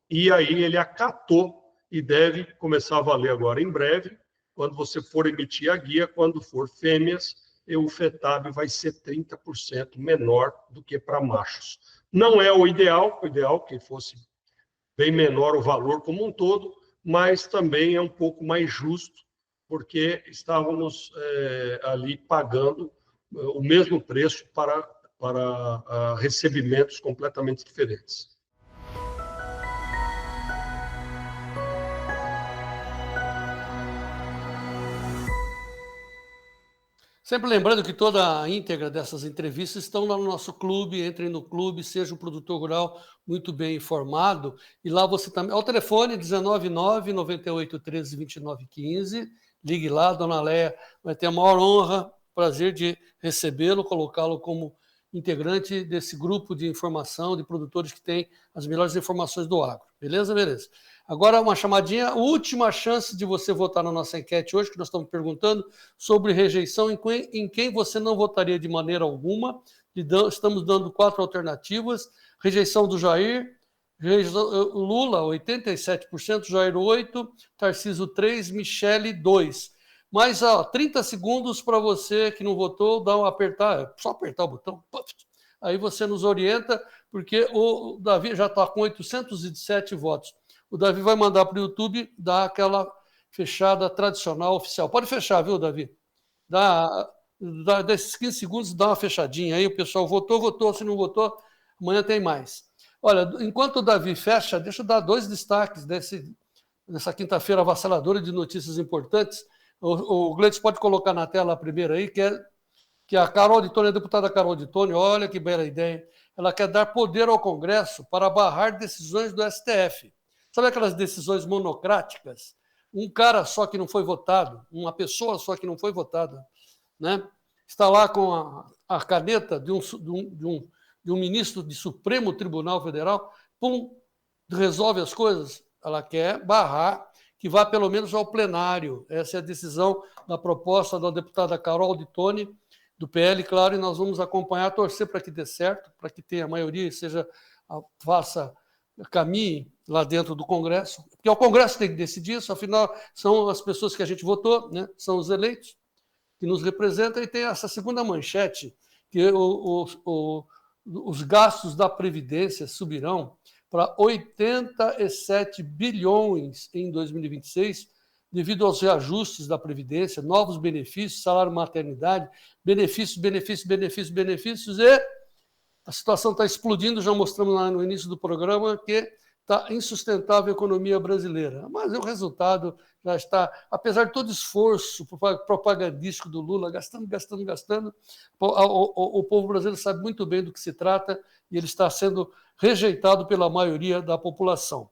e aí ele acatou e deve começar a valer agora em breve, quando você for emitir a guia, quando for fêmeas, o FETAB vai ser 30% menor do que para machos. Não é o ideal que fosse bem menor o valor como um todo, mas também é um pouco mais justo, porque estávamos ali pagando o mesmo preço para recebimentos completamente diferentes. Sempre lembrando que toda a íntegra dessas entrevistas estão lá no nosso clube. Entrem no clube, seja um produtor rural muito bem informado. E lá você também... Ao telefone 199-9813-2915. Ligue lá, Dona Léa vai ter a maior honra, prazer de recebê-lo, colocá-lo como integrante desse grupo de informação de produtores que tem as melhores informações do agro. Beleza? Beleza. Agora uma chamadinha, última chance de você votar na nossa enquete hoje, que nós estamos perguntando sobre rejeição, em quem você não votaria de maneira alguma. Estamos dando 4 alternativas: rejeição do Jair, Lula 87%, Jair 8%, Tarcísio 3%, Michele 2%. Mas 30 segundos para você que não votou, só apertar o botão, aí você nos orienta, porque o Davi já está com 807 votos. O Davi vai mandar para o YouTube dar aquela fechada tradicional oficial. Pode fechar, viu, Davi? Desses 15 segundos, dá uma fechadinha aí. O pessoal votou, se não votou, amanhã tem mais. Olha, enquanto o Davi fecha, deixa eu dar 2 destaques nessa quinta-feira avassaladora de notícias importantes. O Gleides pode colocar na tela a primeira aí, que a Carol de Tone, a deputada Carol de Tone, olha que bela ideia, ela quer dar poder ao Congresso para barrar decisões do STF. Sabe aquelas decisões monocráticas? Um cara só que não foi votado, uma pessoa só que não foi votada, né? Está lá com a caneta de um ministro do Supremo Tribunal Federal, resolve as coisas. Ela quer barrar que vá pelo menos ao plenário. Essa é a decisão da proposta da deputada Carol de Tone, do PL, claro, e nós vamos acompanhar, torcer para que dê certo, para que tenha maioria e caminhe lá dentro do Congresso, porque o Congresso tem que decidir isso, afinal, são as pessoas que a gente votou, né? São os eleitos que nos representam, e tem essa segunda manchete, que os gastos da Previdência subirão para 87 bilhões em 2026, devido aos reajustes da Previdência, novos benefícios, salário maternidade, benefícios, e a situação está explodindo, já mostramos lá no início do programa que está insustentável a economia brasileira. Mas o resultado já está, apesar de todo esforço propagandístico do Lula, gastando, o povo brasileiro sabe muito bem do que se trata e ele está sendo rejeitado pela maioria da população.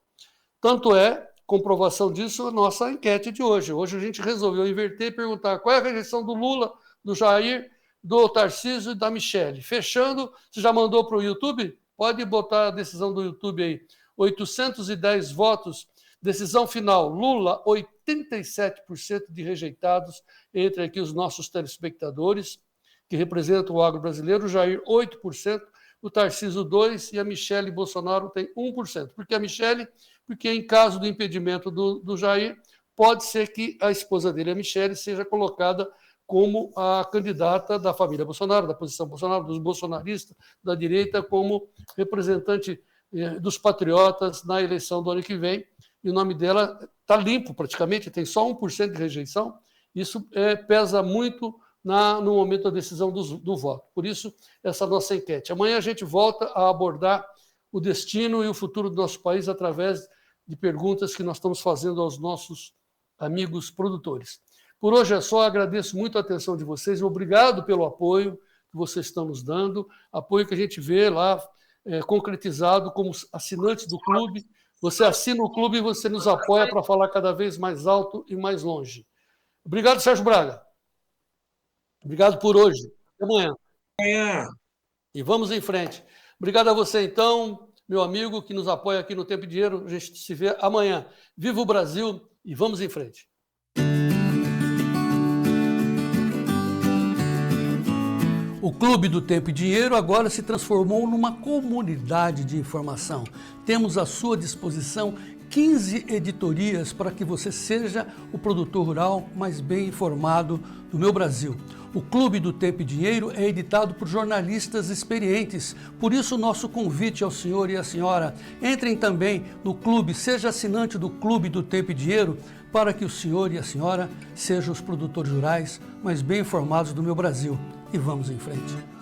Tanto é, comprovação disso, a nossa enquete de hoje. Hoje a gente resolveu inverter e perguntar qual é a rejeição do Lula, do Jair, do Tarcísio e da Michele. Fechando, você já mandou para o YouTube? Pode botar a decisão do YouTube aí. 810 votos, decisão final, Lula, 87% de rejeitados, entre aqui os nossos telespectadores, que representam o agro brasileiro, o Jair, 8%, o Tarcísio, 2%, e a Michele Bolsonaro tem 1%. Por que a Michele? Porque em caso do impedimento do Jair, pode ser que a esposa dele, a Michele, seja colocada como a candidata da família Bolsonaro, da posição Bolsonaro, dos bolsonaristas, da direita, como representante dos patriotas na eleição do ano que vem, e o nome dela está limpo praticamente, tem só 1% de rejeição. Isso pesa muito no momento da decisão do voto. Por isso, essa nossa enquete. Amanhã a gente volta a abordar o destino e o futuro do nosso país através de perguntas que nós estamos fazendo aos nossos amigos produtores. Por hoje é só, agradeço muito a atenção de vocês, obrigado pelo apoio que vocês estão nos dando, apoio que a gente vê lá concretizado como assinantes do clube. Você assina o clube e você nos apoia para falar cada vez mais alto e mais longe. Obrigado, Sérgio Braga. Obrigado por hoje. Até amanhã. E vamos em frente. Obrigado a você, então, meu amigo, que nos apoia aqui no Tempo e Dinheiro. A gente se vê amanhã. Viva o Brasil e vamos em frente. O Clube do Tempo e Dinheiro agora se transformou numa comunidade de informação. Temos à sua disposição 15 editorias para que você seja o produtor rural mais bem informado do meu Brasil. O Clube do Tempo e Dinheiro é editado por jornalistas experientes. Por isso, o nosso convite ao senhor e à senhora, entrem também no clube, seja assinante do Clube do Tempo e Dinheiro, para que o senhor e a senhora sejam os produtores rurais mais bem informados do meu Brasil. E vamos em frente.